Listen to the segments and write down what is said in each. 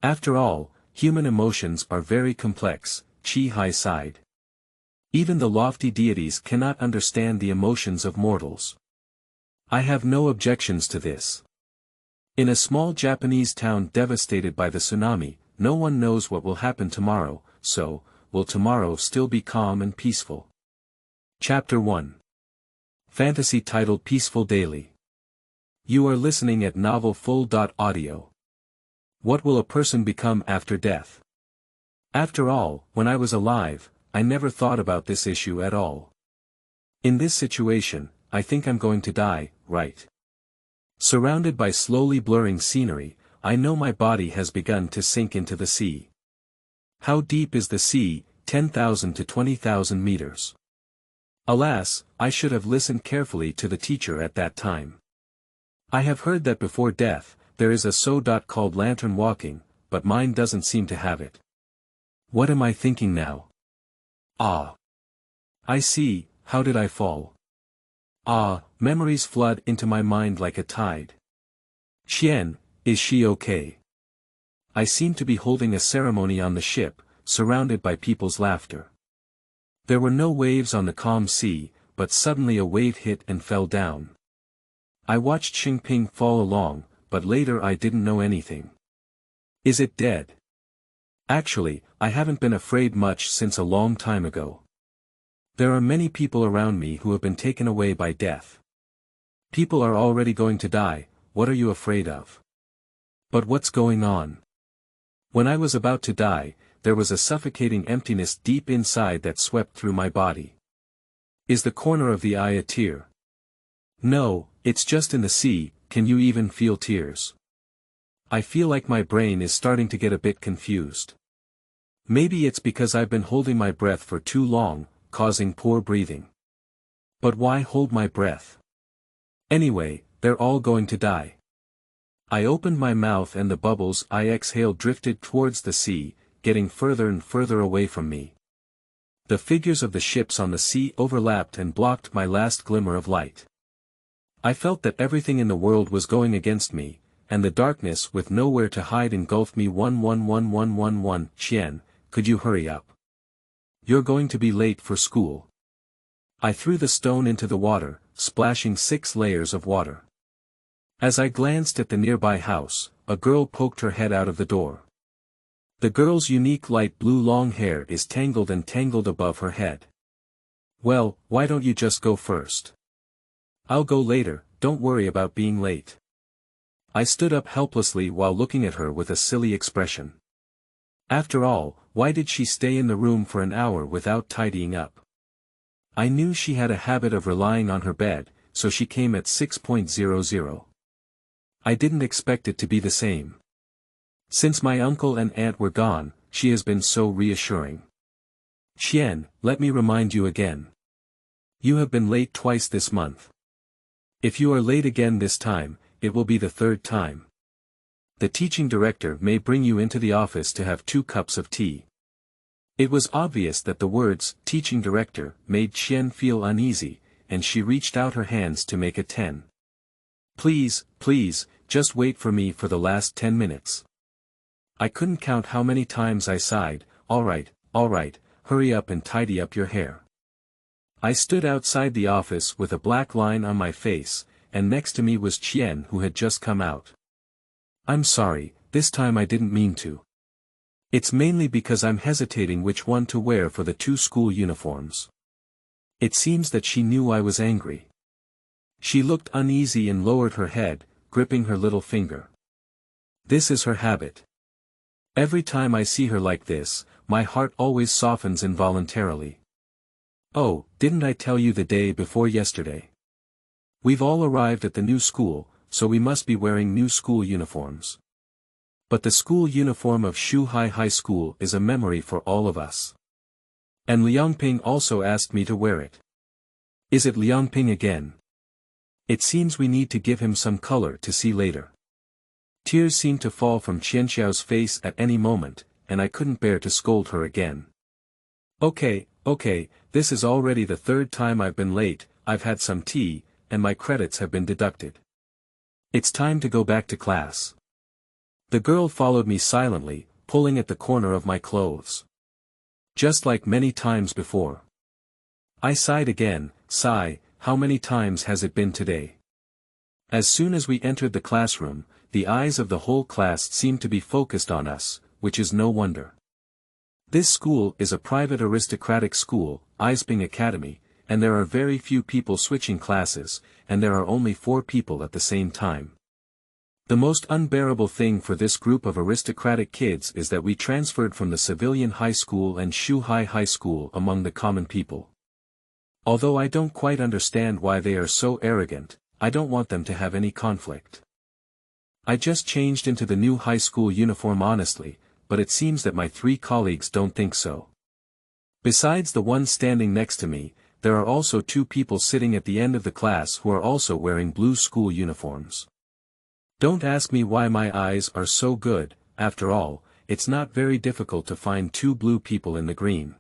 After all, human emotions are very complex, Chi sighed. Even the lofty deities cannot understand the emotions of mortals. I have no objections to this. In a small Japanese town devastated by the tsunami, no one knows what will happen tomorrow, so, will tomorrow still be calm and peaceful? Chapter 1. Fantasy titled Peaceful Daily. You are listening at novelfull.audio. What will a person become after death? After all, when I was alive, I never thought about this issue at all. In this situation, I think I'm going to die, right? Surrounded by slowly blurring scenery, I know my body has begun to sink into the sea. How deep is the sea? 10,000 to 20,000 meters. Alas, I should have listened carefully to the teacher at that time. I have heard that before death, there is a so-called lantern walking, but mine doesn't seem to have it. What am I thinking now? Ah. I see, how did I fall? Ah, memories flood into my mind like a tide. Qian, is she okay? I seem to be holding a ceremony on the ship, surrounded by people's laughter. There were no waves on the calm sea, but suddenly a wave hit and fell down. I watched Liangping fall along, but later I didn't know anything. Is it dead? Actually, I haven't been afraid much since a long time ago. There are many people around me who have been taken away by death. People are already going to die, what are you afraid of? But what's going on? When I was about to die, there was a suffocating emptiness deep inside that swept through my body. Is the corner of the eye a tear? No, it's just in the sea. Can you even feel tears? I feel like my brain is starting to get a bit confused. Maybe it's because I've been holding my breath for too long, causing poor breathing. But why hold my breath? Anyway, they're all going to die. I opened my mouth and the bubbles I exhaled drifted towards the sea, getting further and further away from me. The figures of the ships on the sea overlapped and blocked my last glimmer of light. I felt that everything in the world was going against me, and the darkness with nowhere to hide engulfed me. 111111. Qian, could you hurry up? You're going to be late for school. I threw the stone into the water, splashing 6 layers of water. As I glanced at the nearby house, a girl poked her head out of the door. The girl's unique light blue long hair is tangled and tangled above her head. Well, why don't you just go first? I'll go later, don't worry about being late. I stood up helplessly while looking at her with a silly expression. After all, why did she stay in the room for an hour without tidying up? I knew she had a habit of relying on her bed, so she came at 6:00. I didn't expect it to be the same. Since my uncle and aunt were gone, she has been so reassuring. Qian, let me remind you again. You have been late twice this month. If you are late again this time, it will be the 3rd time. The teaching director may bring you into the office to have 2 cups of tea. It was obvious that the words, teaching director, made Qian feel uneasy, and she reached out her hands to make a 10. Please, please, just wait for me for the last 10 minutes. I couldn't count how many times I sighed, all right, hurry up and tidy up your hair. I stood outside the office with a black line on my face, and next to me was Qian who had just come out. I'm sorry, this time I didn't mean to. It's mainly because I'm hesitating which one to wear for the 2 school uniforms. It seems that she knew I was angry. She looked uneasy and lowered her head, gripping her little finger. This is her habit. Every time I see her like this, my heart always softens involuntarily. Oh, didn't I tell you the day before yesterday? We've all arrived at the new school, so we must be wearing new school uniforms. But the school uniform of Shuhai High School is a memory for all of us. And Liangping also asked me to wear it. Is it Liangping again? It seems we need to give him some color to see later. Tears seemed to fall from Qianxiao's face at any moment, and I couldn't bear to scold her again. Okay, this is already the 3rd time I've been late, I've had some tea, and my credits have been deducted. It's time to go back to class. The girl followed me silently, pulling at the corner of my clothes. Just like many times before. I sighed again. Sigh, how many times has it been today? As soon as we entered the classroom, the eyes of the whole class seemed to be focused on us, which is no wonder. This school is a private aristocratic school, Liangping Academy, and there are very few people switching classes, and there are only 4 people at the same time. The most unbearable thing for this group of aristocratic kids is that we transferred from the civilian high school and Shuhai High School among the common people. Although I don't quite understand why they are so arrogant, I don't want them to have any conflict. I just changed into the new high school uniform honestly, but it seems that my 3 colleagues don't think so. Besides the one standing next to me, there are also 2 people sitting at the end of the class who are also wearing blue school uniforms. Don't ask me why my eyes are so good, after all, it's not very difficult to find 2 blue people in the green.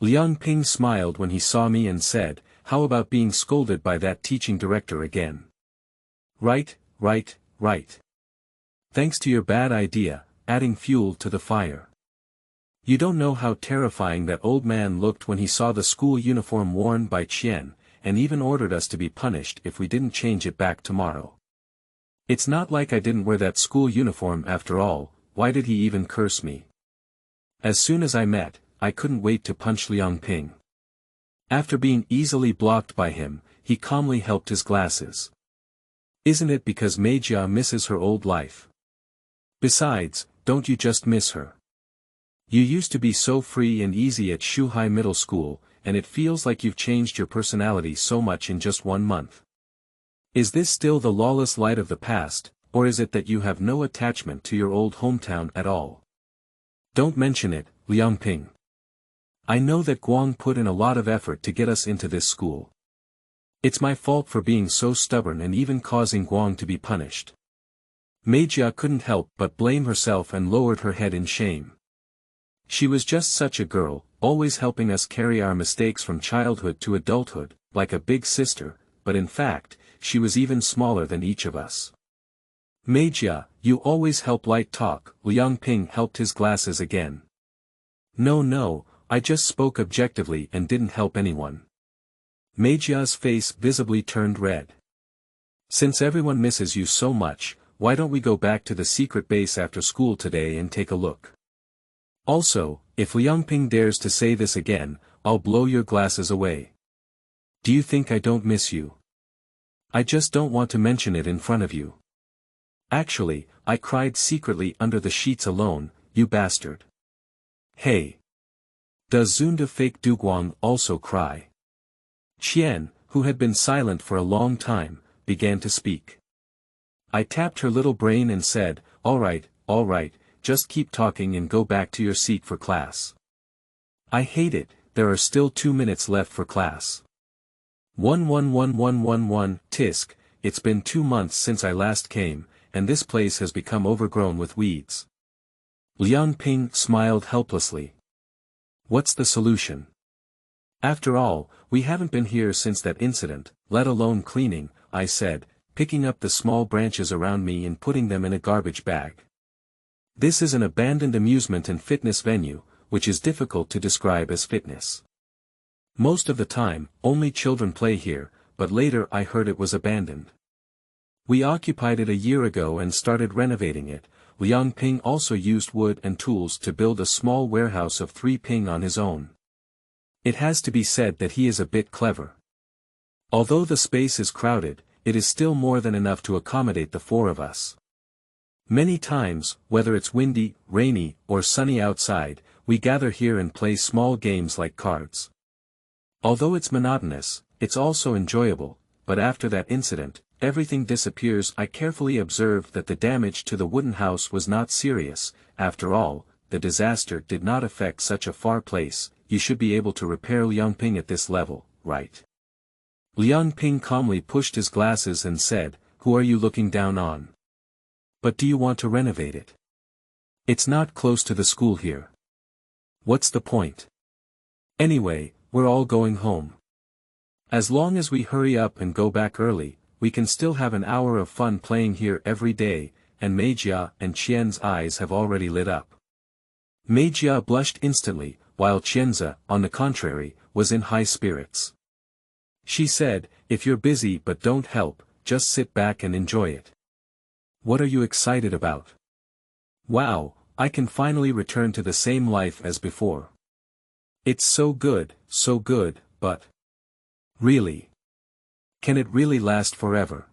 Liangping smiled when he saw me and said, how about being scolded by that teaching director again? Right. Thanks to your bad idea, adding fuel to the fire. You don't know how terrifying that old man looked when he saw the school uniform worn by Qian, and even ordered us to be punished if we didn't change it back tomorrow. It's not like I didn't wear that school uniform after all, why did he even curse me? As soon as I met, I couldn't wait to punch Liangping. After being easily blocked by him, he calmly helped his glasses. Isn't it because Meijia misses her old life? Besides, don't you just miss her? You used to be so free and easy at Shuhai Middle School, and it feels like you've changed your personality so much in just 1 month. Is this still the lawless light of the past, or is it that you have no attachment to your old hometown at all? Don't mention it, Liangping. I know that Guang put in a lot of effort to get us into this school. It's my fault for being so stubborn and even causing Guang to be punished. Meijia couldn't help but blame herself and lowered her head in shame. She was just such a girl, always helping us carry our mistakes from childhood to adulthood, like a big sister, but in fact, she was even smaller than each of us. Meijia, you always help light talk. Liangping helped his glasses again. No, I just spoke objectively and didn't help anyone. Meijia's face visibly turned red. Since everyone misses you so much, why don't we go back to the secret base after school today and take a look? Also, if Liangping dares to say this again, I'll blow your glasses away. Do you think I don't miss you? I just don't want to mention it in front of you. Actually, I cried secretly under the sheets alone, you bastard. Hey! Does Zunda fake Duguang also cry? Qian, who had been silent for a long time, began to speak. I tapped her little brain and said, all right, just keep talking and go back to your seat for class. I hate it, there are still 2 minutes left for class. 11111, tisk, it's been 2 months since I last came, and this place has become overgrown with weeds. Liangping smiled helplessly. What's the solution? After all, we haven't been here since that incident, let alone cleaning, I said, picking up the small branches around me and putting them in a garbage bag. This is an abandoned amusement and fitness venue, which is difficult to describe as fitness. Most of the time, only children play here, but later I heard it was abandoned. We occupied it a year ago and started renovating it. Liangping also used wood and tools to build a small warehouse of 3 ping on his own. It has to be said that he is a bit clever. Although the space is crowded, it is still more than enough to accommodate the 4 of us. Many times, whether it's windy, rainy, or sunny outside, we gather here and play small games like cards. Although it's monotonous, it's also enjoyable, but after that incident, everything disappears. I carefully observed that the damage to the wooden house was not serious. After all, the disaster did not affect such a far place. You should be able to repair Liangping at this level, right? Liangping calmly pushed his glasses and said, who are you looking down on? But do you want to renovate it? It's not close to the school here. What's the point? Anyway, we're all going home. As long as we hurry up and go back early, we can still have an hour of fun playing here every day. and Meijia and Qian's eyes have already lit up. Meijia blushed instantly, while Qianzi, on the contrary, was in high spirits. She said, "If you're busy but don't help, just sit back and enjoy it." "What are you excited about?" "Wow, I can finally return to the same life as before. It's so good, but... Really? Can it really last forever?"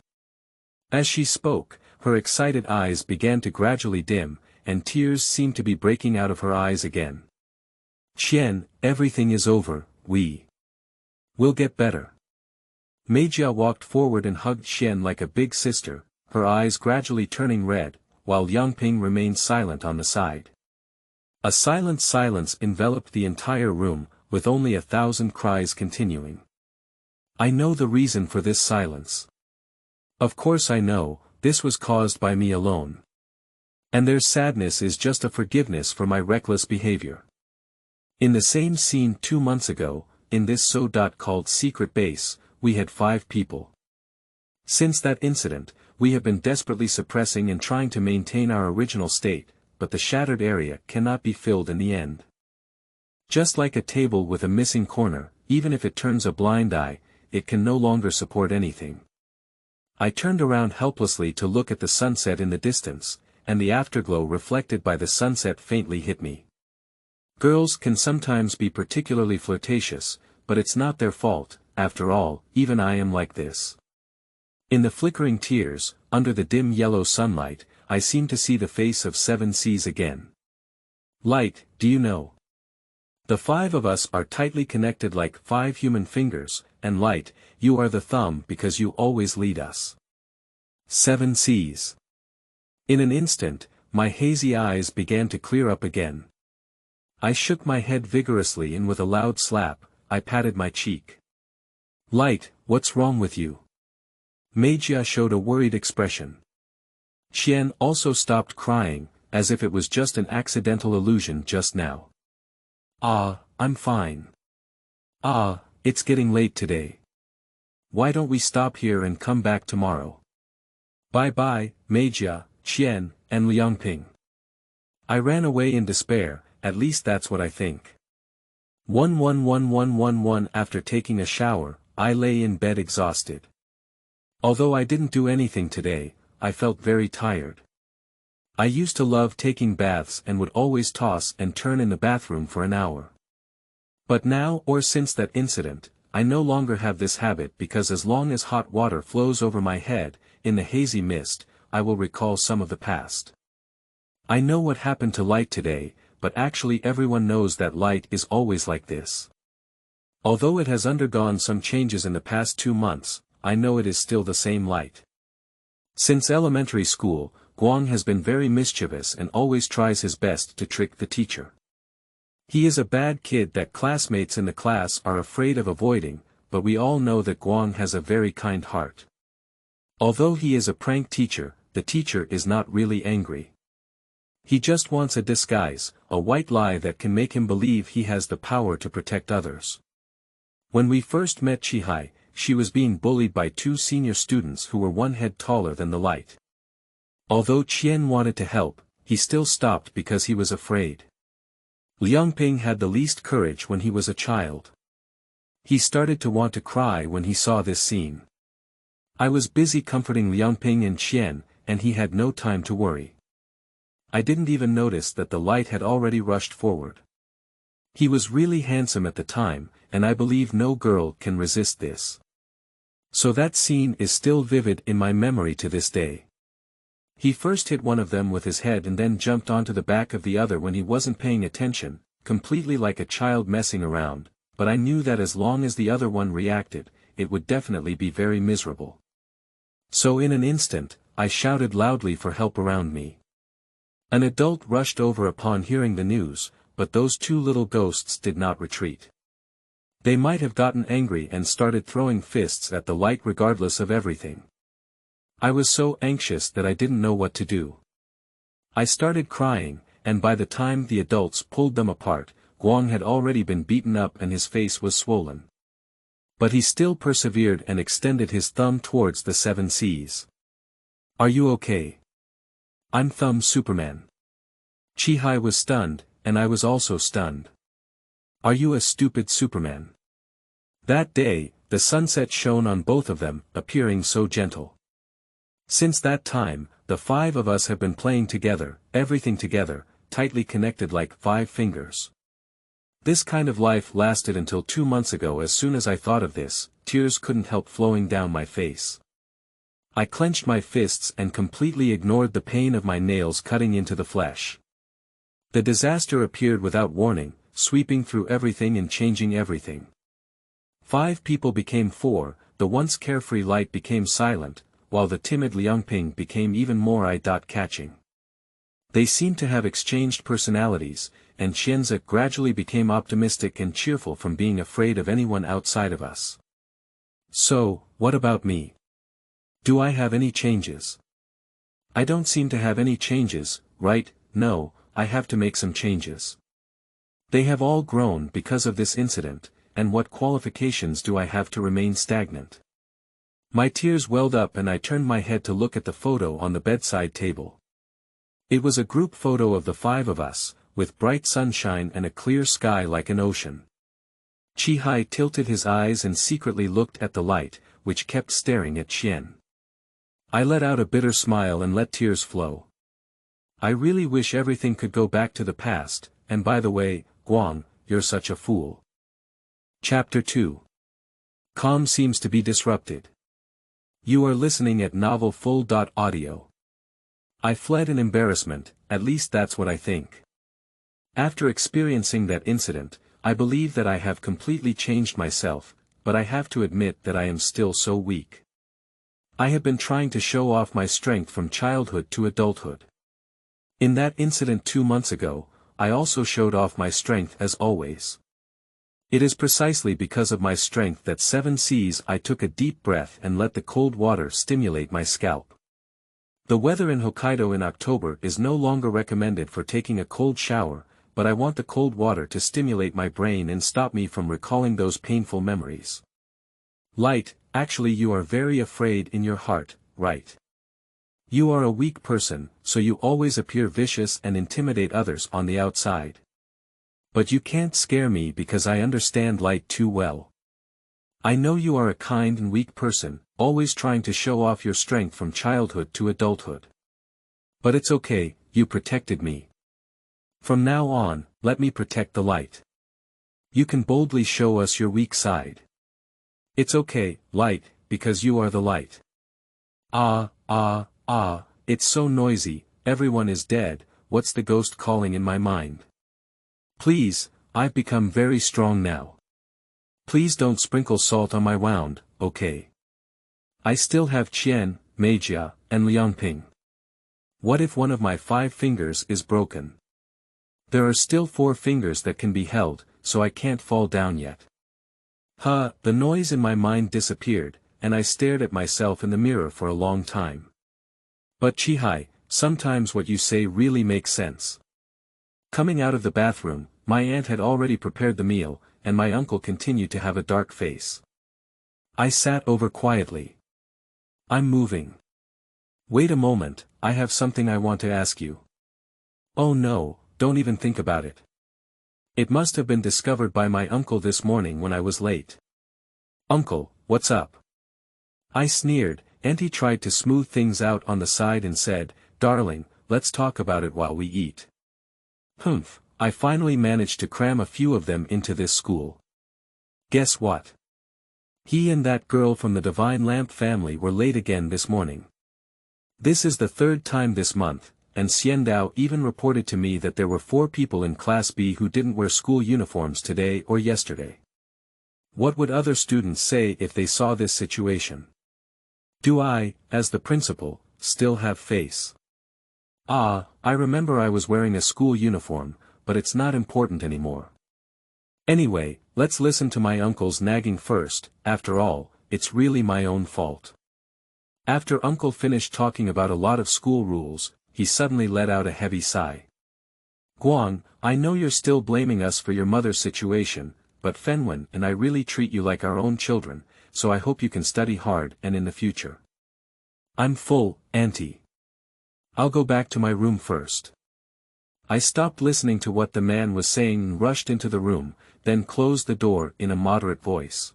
As she spoke, her excited eyes began to gradually dim, and tears seemed to be breaking out of her eyes again. "Qian, everything is over, we'll get better." Meijia walked forward and hugged Qian like a big sister, her eyes gradually turning red, while Liangping remained silent on the side. A silent silence enveloped the entire room, with only 1,000 cries continuing. I know the reason for this silence. Of course I know, this was caused by me alone. And their sadness is just a forgiveness for my reckless behavior. In the same scene 2 months ago, in this so-called secret base, we had 5 people. Since that incident, we have been desperately suppressing and trying to maintain our original state, but the shattered area cannot be filled in the end. Just like a table with a missing corner, even if it turns a blind eye, it can no longer support anything. I turned around helplessly to look at the sunset in the distance, and the afterglow reflected by the sunset faintly hit me. Girls can sometimes be particularly flirtatious, but it's not their fault, after all, even I am like this. In the flickering tears, under the dim yellow sunlight, I seem to see the face of 7 seas again. Light, do you know? The 5 of us are tightly connected like 5 human fingers, and Light, you are the thumb because you always lead us. 7 seas. In an instant, my hazy eyes began to clear up again. I shook my head vigorously and with a loud slap, I patted my cheek. Light, what's wrong with you? Meijia showed a worried expression. Qian also stopped crying, as if it was just an accidental illusion just now. Ah, I'm fine. Ah, it's getting late today. Why don't we stop here and come back tomorrow? Bye-bye, Meijia, Qian, and Liangping. I ran away in despair, at least that's what I think. 111111 After taking a shower, I lay in bed exhausted. Although I didn't do anything today, I felt very tired. I used to love taking baths and would always toss and turn in the bathroom for an hour. But now or since that incident, I no longer have this habit because as long as hot water flows over my head, in the hazy mist, I will recall some of the past. I know what happened to Light today, but actually everyone knows that Light is always like this. Although it has undergone some changes in the past 2 months, I know it is still the same Light. Since elementary school, Guang has been very mischievous and always tries his best to trick the teacher. He is a bad kid that classmates in the class are afraid of avoiding, but we all know that Guang has a very kind heart. Although he is a prank teacher, the teacher is not really angry. He just wants a disguise, a white lie that can make him believe he has the power to protect others. When we first met Chihai, she was being bullied by 2 senior students who were 1 head taller than the Light. Although Qian wanted to help, he still stopped because he was afraid. Liangping had the least courage when he was a child. He started to want to cry when he saw this scene. I was busy comforting Liangping and Qian, and he had no time to worry. I didn't even notice that the Light had already rushed forward. He was really handsome at the time, and I believe no girl can resist this. So that scene is still vivid in my memory to this day. He first hit one of them with his head and then jumped onto the back of the other when he wasn't paying attention, completely like a child messing around, but I knew that as long as the other one reacted, it would definitely be very miserable. So in an instant, I shouted loudly for help around me. An adult rushed over upon hearing the news, but those 2 little ghosts did not retreat. They might have gotten angry and started throwing fists at the Light regardless of everything. I was so anxious that I didn't know what to do. I started crying, and by the time the adults pulled them apart, Guang had already been beaten up and his face was swollen. But he still persevered and extended his thumb towards the 7 seas. Are you okay? I'm Thumb Superman. Chihai was stunned, and I was also stunned. Are you a stupid Superman? That day, the sunset shone on both of them, appearing so gentle. Since that time, the five of us have been playing together, everything together, tightly connected like 5 fingers. This kind of life lasted until 2 months ago. As soon as I thought of this, tears couldn't help flowing down my face. I clenched my fists and completely ignored the pain of my nails cutting into the flesh. The disaster appeared without warning, sweeping through everything and changing everything. 5 people became 4, the once carefree Light became silent, while the timid Liangping became even more eye-catching. They seemed to have exchanged personalities, and Xianzi gradually became optimistic and cheerful from being afraid of anyone outside of us. So, what about me? Do I have any changes? I don't seem to have any changes, right? No, I have to make some changes. They have all grown because of this incident, and what qualifications do I have to remain stagnant? My tears welled up and I turned my head to look at the photo on the bedside table. It was a group photo of the 5 of us, with bright sunshine and a clear sky like an ocean. Chihai tilted his eyes and secretly looked at the light, which kept staring at Xian. I let out a bitter smile and let tears flow. I really wish everything could go back to the past, and by the way, Guang, you're such a fool. Chapter 2. Calm seems to be disrupted. You are listening at Novel Full. Audio. I fled in embarrassment, at least that's what I think. After experiencing that incident, I believe that I have completely changed myself, but I have to admit that I am still so weak. I have been trying to show off my strength from childhood to adulthood. In that incident 2 months ago, I also showed off my strength as always. It is precisely because of my strength that 7 seas I took a deep breath and let the cold water stimulate my scalp. The weather in Hokkaido in October is no longer recommended for taking a cold shower, but I want the cold water to stimulate my brain and stop me from recalling those painful memories. Light, actually you are very afraid in your heart, right? You are a weak person, so you always appear vicious and intimidate others on the outside. But you can't scare me because I understand Light too well. I know you are a kind and weak person, always trying to show off your strength from childhood to adulthood. But it's okay, you protected me. From now on, let me protect the Light. You can boldly show us your weak side. It's okay, Light, because you are the Light. It's so noisy, everyone is dead, what's the ghost calling in my mind? Please, I've become very strong now. Please don't sprinkle salt on my wound, okay? I still have Qian, Meijia, and Liangping. What if one of my 5 fingers is broken? There are still 4 fingers that can be held, so I can't fall down yet. The noise in my mind disappeared, and I stared at myself in the mirror for a long time. But Chihai, sometimes what you say really makes sense. Coming out of the bathroom, my aunt had already prepared the meal, and my uncle continued to have a dark face. I sat over quietly. I'm moving. Wait a moment, I have something I want to ask you. Oh no, don't even think about it. It must have been discovered by my uncle this morning when I was late. Uncle, what's up? I sneered, and he tried to smooth things out on the side and said, Darling, let's talk about it while we eat. Humph, I finally managed to cram a few of them into this school. Guess what? He and that girl from the Divine Lamp family were late again this morning. This is the 3rd time this month, and Xiandao even reported to me that there were 4 people in Class B who didn't wear school uniforms today or yesterday. What would other students say if they saw this situation? Do I, as the principal, still have face? I remember I was wearing a school uniform, but it's not important anymore. Anyway, let's listen to my uncle's nagging first, after all, it's really my own fault. After Uncle finished talking about a lot of school rules, he suddenly let out a heavy sigh. Guang, I know you're still blaming us for your mother's situation, but Fenwen and I really treat you like our own children, so I hope you can study hard and in the future. I'm full, Auntie. I'll go back to my room first. I stopped listening to what the man was saying and rushed into the room, then closed the door in a moderate voice.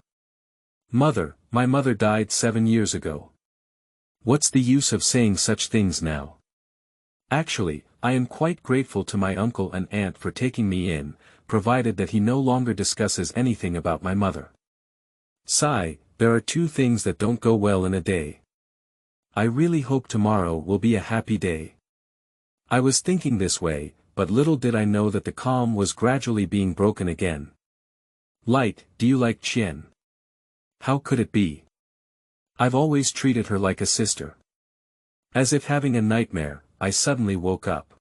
Mother, my mother died 7 years ago. What's the use of saying such things now? Actually, I am quite grateful to my uncle and aunt for taking me in, provided that he no longer discusses anything about my mother. Sigh, there are 2 things that don't go well in a day. I really hope tomorrow will be a happy day. I was thinking this way, but little did I know that the calm was gradually being broken again. Light, do you like Qian? How could it be? I've always treated her like a sister. As if having a nightmare, I suddenly woke up.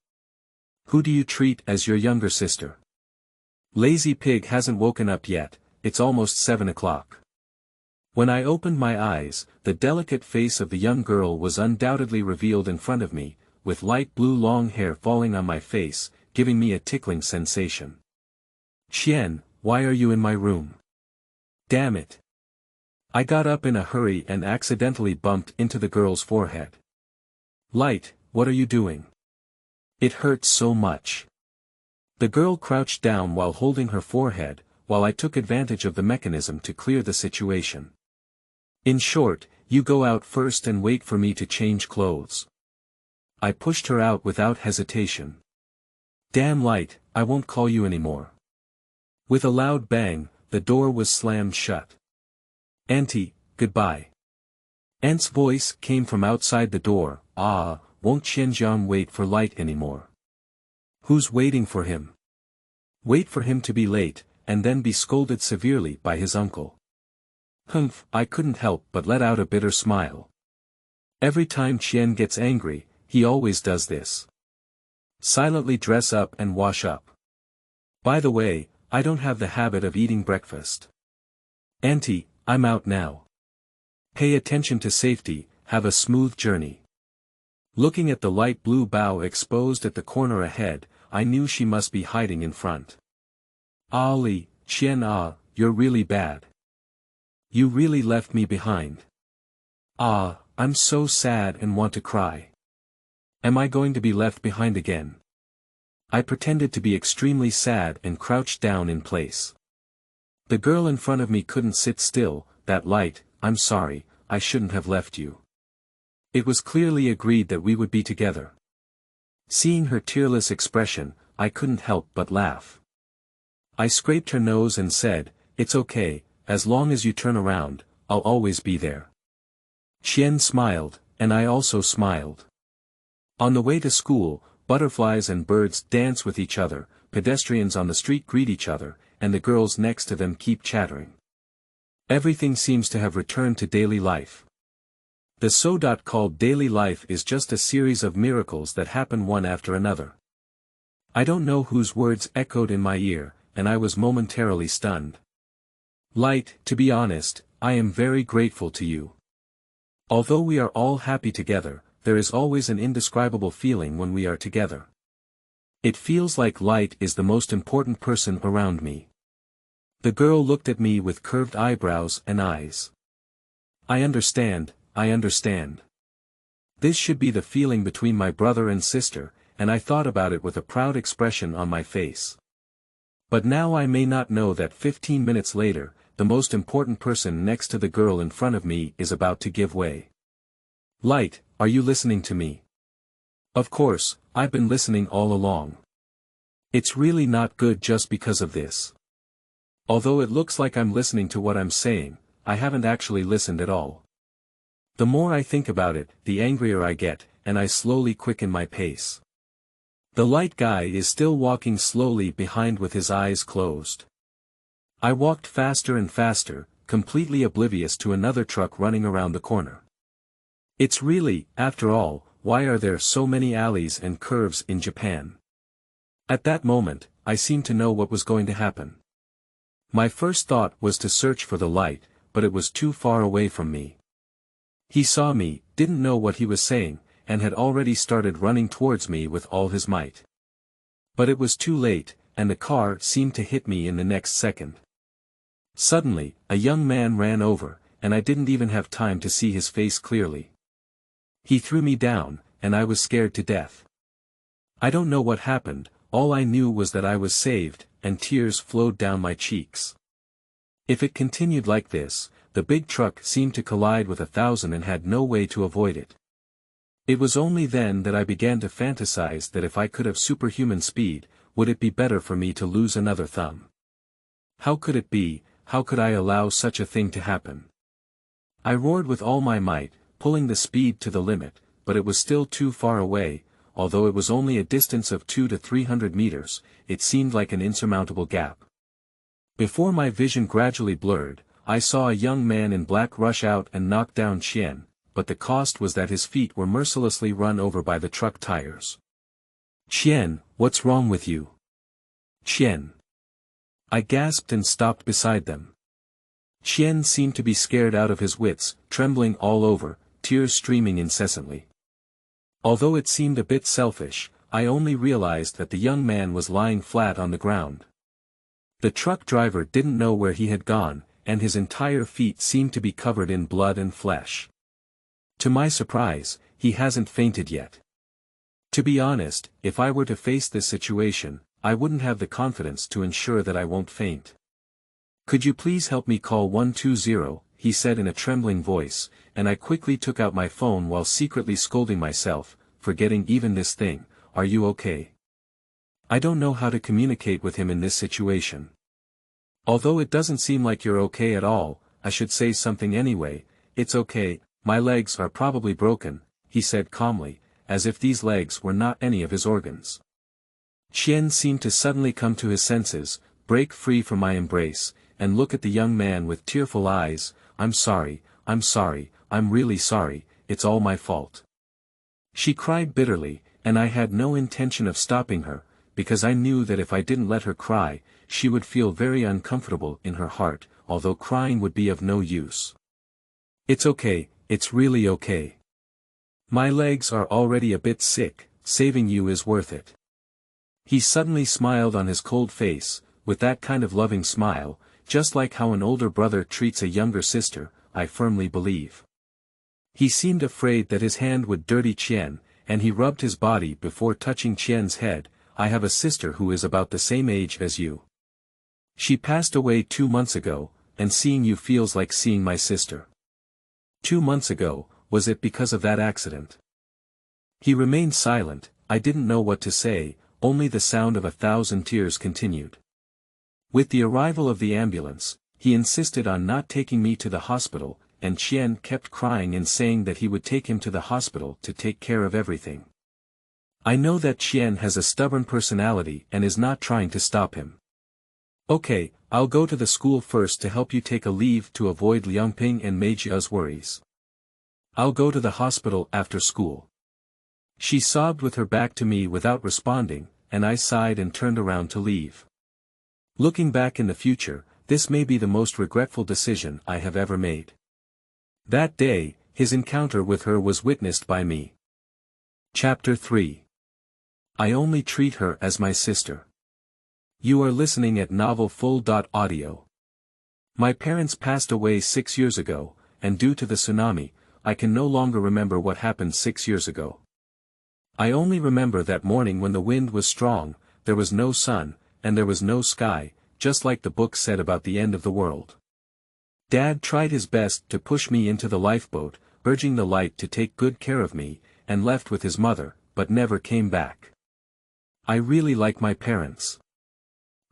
Who do you treat as your younger sister? Lazy pig hasn't woken up yet, it's almost 7 o'clock. When I opened my eyes, the delicate face of the young girl was undoubtedly revealed in front of me, with light blue long hair falling on my face, giving me a tickling sensation. Qian, why are you in my room? Damn it. I got up in a hurry and accidentally bumped into the girl's forehead. Light, what are you doing? It hurts so much. The girl crouched down while holding her forehead, while I took advantage of the mechanism to clear the situation. In short, you go out first and wait for me to change clothes. I pushed her out without hesitation. Damn Light, I won't call you anymore. With a loud bang, the door was slammed shut. Auntie, goodbye. Aunt's voice came from outside the door. Won't Qianjiang wait for Light anymore? Who's waiting for him? Wait for him to be late, and then be scolded severely by his uncle. Humph, I couldn't help but let out a bitter smile. Every time Qian gets angry, he always does this. Silently dress up and wash up. By the way, I don't have the habit of eating breakfast. Auntie, I'm out now. Pay attention to safety, have a smooth journey. Looking at the light blue bow exposed at the corner ahead, I knew she must be hiding in front. Ali, Qian you're really bad. You really left me behind. I'm so sad and want to cry. Am I going to be left behind again? I pretended to be extremely sad and crouched down in place. The girl in front of me couldn't sit still. That Light, I'm sorry, I shouldn't have left you. It was clearly agreed that we would be together. Seeing her tearless expression, I couldn't help but laugh. I scraped her nose and said, it's okay, as long as you turn around, I'll always be there. Qian smiled, and I also smiled. On the way to school, butterflies and birds dance with each other, pedestrians on the street greet each other, and the girls next to them keep chattering. Everything seems to have returned to daily life. The so-called called daily life is just a series of miracles that happen one after another. I don't know whose words echoed in my ear, and I was momentarily stunned. Light, to be honest, I am very grateful to you. Although we are all happy together, there is always an indescribable feeling when we are together. It feels like Light is the most important person around me. The girl looked at me with curved eyebrows and eyes. I understand. This should be the feeling between my brother and sister, and I thought about it with a proud expression on my face. But now I may not know that 15 minutes later, the most important person next to the girl in front of me is about to give way. Light, are you listening to me? Of course, I've been listening all along. It's really not good just because of this. Although it looks like I'm listening to what I'm saying, I haven't actually listened at all. The more I think about it, the angrier I get, and I slowly quicken my pace. The Light guy is still walking slowly behind with his eyes closed. I walked faster and faster, completely oblivious to another truck running around the corner. It's really, after all, why are there so many alleys and curves in Japan? At that moment, I seemed to know what was going to happen. My first thought was to search for the Light, but it was too far away from me. He saw me, didn't know what he was saying, and had already started running towards me with all his might. But it was too late, and the car seemed to hit me in the next second. Suddenly, a young man ran over, and I didn't even have time to see his face clearly. He threw me down, and I was scared to death. I don't know what happened, all I knew was that I was saved, and tears flowed down my cheeks. If it continued like this, the big truck seemed to collide with 1,000 and had no way to avoid it. It was only then that I began to fantasize that if I could have superhuman speed, would it be better for me to lose another thumb? How could it be? How could I allow such a thing to happen? I roared with all my might, pulling the speed to the limit, but it was still too far away. Although it was only a distance of 200 to 300 meters, it seemed like an insurmountable gap. Before my vision gradually blurred, I saw a young man in black rush out and knock down Qian, but the cost was that his feet were mercilessly run over by the truck tires. "Qian, what's wrong with you?" "Qian." I gasped and stopped beside them. Qian seemed to be scared out of his wits, trembling all over, tears streaming incessantly. Although it seemed a bit selfish, I only realized that the young man was lying flat on the ground. The truck driver didn't know where he had gone, and his entire feet seemed to be covered in blood and flesh. To my surprise, he hasn't fainted yet. To be honest, if I were to face this situation, I wouldn't have the confidence to ensure that I won't faint. "Could you please help me call 120, he said in a trembling voice, and I quickly took out my phone while secretly scolding myself, for getting even this thing. "Are you okay?" I don't know how to communicate with him in this situation. "Although it doesn't seem like you're okay at all, I should say something anyway. It's okay, my legs are probably broken," he said calmly, as if these legs were not any of his organs. Qian seemed to suddenly come to his senses, break free from my embrace, and look at the young man with tearful eyes. I'm sorry, I'm really sorry, it's all my fault." She cried bitterly, and I had no intention of stopping her, because I knew that if I didn't let her cry, she would feel very uncomfortable in her heart, although crying would be of no use. "It's okay, it's really okay. My legs are already a bit sick, saving you is worth it." He suddenly smiled on his cold face, with that kind of loving smile, just like how an older brother treats a younger sister, I firmly believe. He seemed afraid that his hand would dirty Qian, and he rubbed his body before touching Qian's head. "I have a sister who is about the same age as you. She passed away 2 months ago, and seeing you feels like seeing my sister." 2 months ago, was it because of that accident? He remained silent. I didn't know what to say, only the sound of 1,000 tears continued. With the arrival of the ambulance, he insisted on not taking me to the hospital, and Qian kept crying and saying that he would take him to the hospital to take care of everything. I know that Qian has a stubborn personality and is not trying to stop him. "Okay, I'll go to the school first to help you take a leave to avoid Liangping and Meijia's worries. I'll go to the hospital after school." She sobbed with her back to me without responding, and I sighed and turned around to leave. Looking back in the future, this may be the most regretful decision I have ever made. That day, his encounter with her was witnessed by me. Chapter 3. I only treat her as my sister. You are listening at Novel Full.audio. My parents passed away 6 years ago, and due to the tsunami, I can no longer remember what happened 6 years ago. I only remember that morning when the wind was strong, there was no sun, and there was no sky, just like the book said about the end of the world. Dad tried his best to push me into the lifeboat, urging the light to take good care of me, and left with his mother, but never came back. I really like my parents.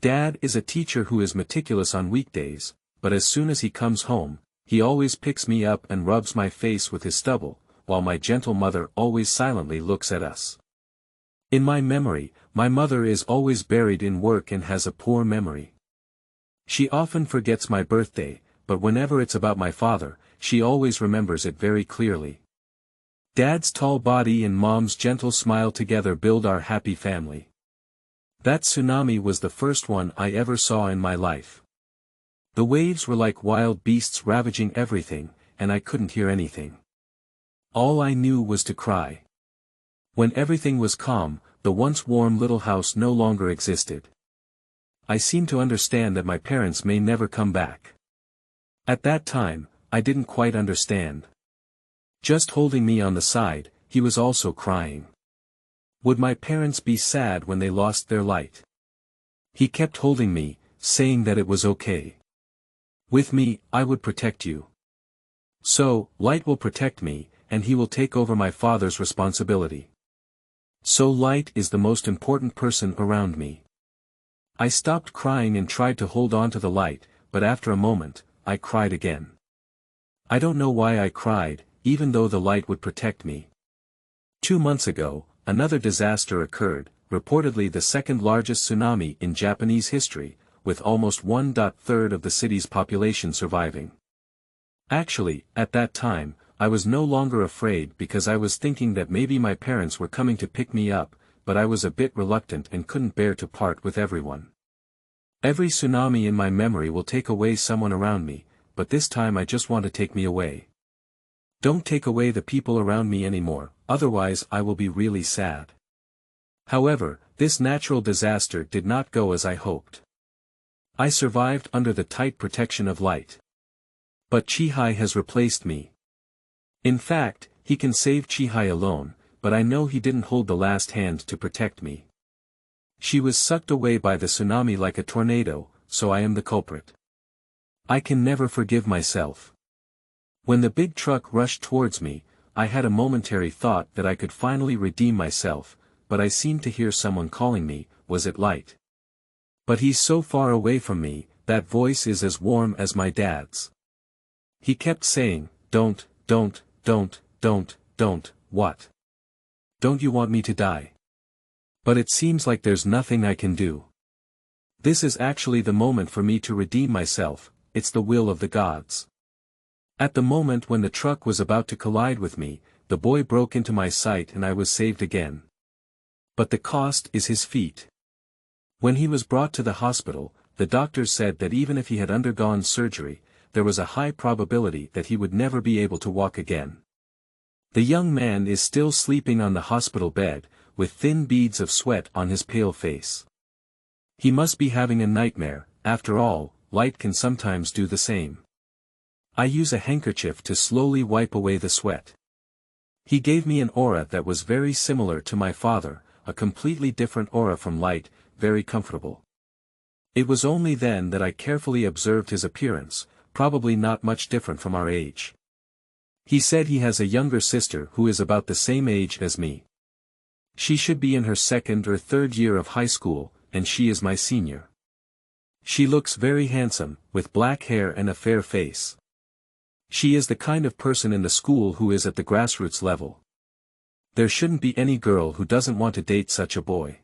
Dad is a teacher who is meticulous on weekdays, but as soon as he comes home, he always picks me up and rubs my face with his stubble, while my gentle mother always silently looks at us. In my memory, my mother is always buried in work and has a poor memory. She often forgets my birthday, but whenever it's about my father, she always remembers it very clearly. Dad's tall body and Mom's gentle smile together build our happy family. That tsunami was the first one I ever saw in my life. The waves were like wild beasts ravaging everything, and I couldn't hear anything. All I knew was to cry. When everything was calm, the once warm little house no longer existed. I seemed to understand that my parents may never come back. At that time, I didn't quite understand. Just holding me on the side, he was also crying. Would my parents be sad when they lost their light? He kept holding me, saying that it was okay. With me, I would protect you. So, Light will protect me, and he will take over my father's responsibility. So Light is the most important person around me. I stopped crying and tried to hold on to the light, but after a moment, I cried again. I don't know why I cried, even though the light would protect me. 2 months ago, another disaster occurred, reportedly the second largest tsunami in Japanese history, with almost 1/3 of the city's population surviving. Actually, at that time, I was no longer afraid because I was thinking that maybe my parents were coming to pick me up, but I was a bit reluctant and couldn't bear to part with everyone. Every tsunami in my memory will take away someone around me, but this time I just want to take me away. Don't take away the people around me anymore, otherwise I will be really sad. However, this natural disaster did not go as I hoped. I survived under the tight protection of Light. But Chihai has replaced me. In fact, he can save Chihai alone, but I know he didn't hold the last hand to protect me. She was sucked away by the tsunami like a tornado, so I am the culprit. I can never forgive myself. When the big truck rushed towards me, I had a momentary thought that I could finally redeem myself, but I seemed to hear someone calling me, was it Light? But he's so far away from me, that voice is as warm as my dad's. He kept saying, don't, what? Don't you want me to die? But it seems like there's nothing I can do. This is actually the moment for me to redeem myself, it's the will of the gods. At the moment when the truck was about to collide with me, the boy broke into my sight and I was saved again. But the cost is his feet. When he was brought to the hospital, the doctors said that even if he had undergone surgery, there was a high probability that he would never be able to walk again. The young man is still sleeping on the hospital bed, with thin beads of sweat on his pale face. He must be having a nightmare, after all, Light can sometimes do the same. I use a handkerchief to slowly wipe away the sweat. He gave me an aura that was very similar to my father, a completely different aura from Light, very comfortable. It was only then that I carefully observed his appearance, probably not much different from our age. He said he has a younger sister who is about the same age as me. She should be in her 2nd or 3rd year of high school, and she is my senior. She looks very handsome, with black hair and a fair face. She is the kind of person in the school who is at the grassroots level. There shouldn't be any girl who doesn't want to date such a boy.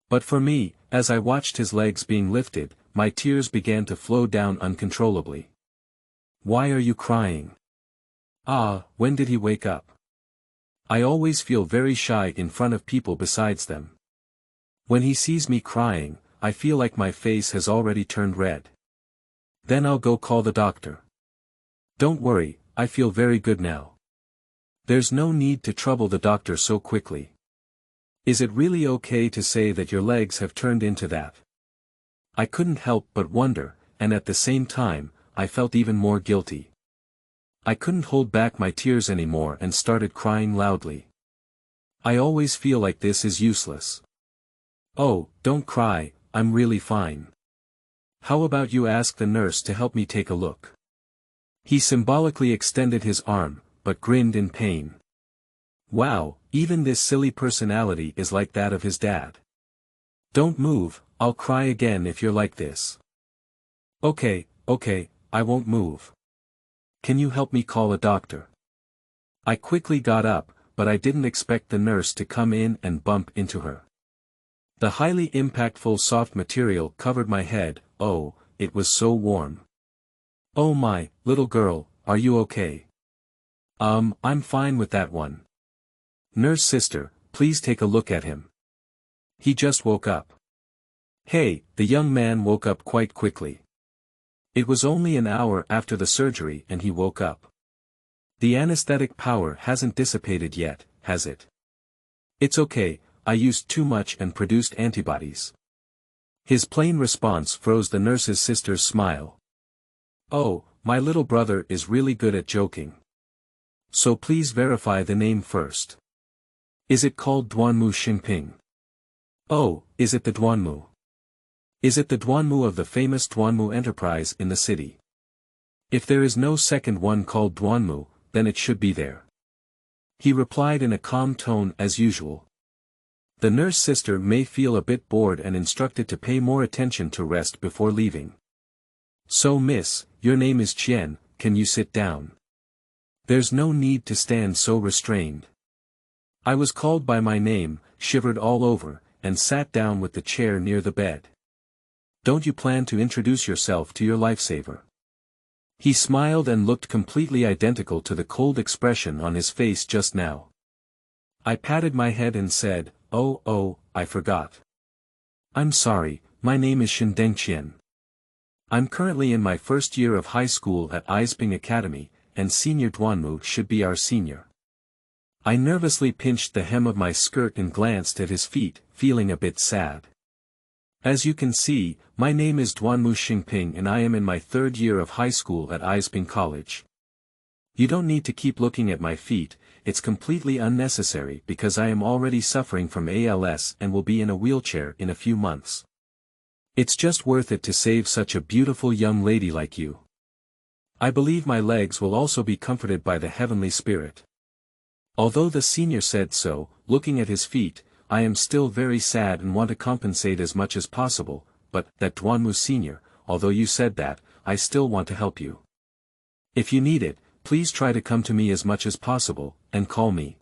But for me, as I watched his legs being lifted, my tears began to flow down uncontrollably. Why are you crying? Ah, when did he wake up? I always feel very shy in front of people besides them. When he sees me crying, I feel like my face has already turned red. Then I'll go call the doctor. Don't worry, I feel very good now. There's no need to trouble the doctor so quickly. Is it really okay to say that your legs have turned into that? I couldn't help but wonder, and at the same time, I felt even more guilty. I couldn't hold back my tears anymore and started crying loudly. I always feel like this is useless. Oh, don't cry, I'm really fine. How about you ask the nurse to help me take a look? He symbolically extended his arm, but grinned in pain. Wow, even this silly personality is like that of his dad. Don't move, I'll cry again if you're like this. Okay, I won't move. Can you help me call a doctor? I quickly got up, but I didn't expect the nurse to come in and bump into her. The highly impactful soft material covered my head, oh, it was so warm. Oh my, little girl, are you okay? I'm fine with that one. Nurse sister, please take a look at him. He just woke up. Hey, the young man woke up quite quickly. It was only an hour after the surgery and he woke up. The anesthetic power hasn't dissipated yet, has it? It's okay, I used too much and produced antibodies. His plain response froze the nurse's sister's smile. Oh, my little brother is really good at joking. So please verify the name first. Is it called Duanmu Xingping? Oh, is it the Duanmu? Is it the Duanmu of the famous Duanmu enterprise in the city? If there is no second one called Duanmu, then it should be there. He replied in a calm tone as usual. The nurse sister may feel a bit bored and instructed to pay more attention to rest before leaving. So miss, your name is Qian, can you sit down? There's no need to stand so restrained. I was called by my name, shivered all over, and sat down with the chair near the bed. Don't you plan to introduce yourself to your lifesaver? He smiled and looked completely identical to the cold expression on his face just now. I patted my head and said, oh, I forgot. I'm sorry, my name is Shindeng Qian. I'm currently in my first year of high school at Liangping Academy, and Senior Duanmu should be our senior. I nervously pinched the hem of my skirt and glanced at his feet, feeling a bit sad. As you can see, my name is Duanmu Xingping and I am in my third year of high school at Liangping College. You don't need to keep looking at my feet, it's completely unnecessary because I am already suffering from ALS and will be in a wheelchair in a few months. It's just worth it to save such a beautiful young lady like you. I believe my legs will also be comforted by the heavenly spirit. Although the senior said so, looking at his feet, I am still very sad and want to compensate as much as possible, but, that Duanmu senior, although you said that, I still want to help you. If you need it, please try to come to me as much as possible, and call me.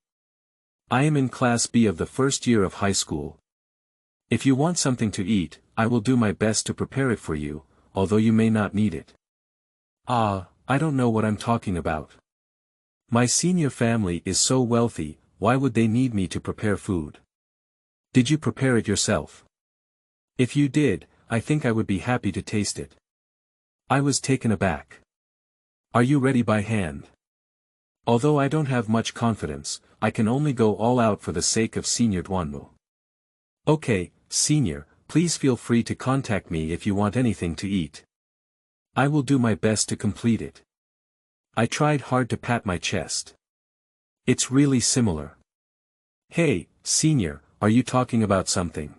I am in Class B of the first year of high school. If you want something to eat, I will do my best to prepare it for you, although you may not need it. Ah, I don't know what I'm talking about. My senior family is so wealthy, why would they need me to prepare food? Did you prepare it yourself? If you did, I think I would be happy to taste it. I was taken aback. Are you ready by hand? Although I don't have much confidence, I can only go all out for the sake of Senior Duanmu. Okay, Senior, please feel free to contact me if you want anything to eat. I will do my best to complete it. I tried hard to pat my chest. It's really similar. Hey, Senior, are you talking about something?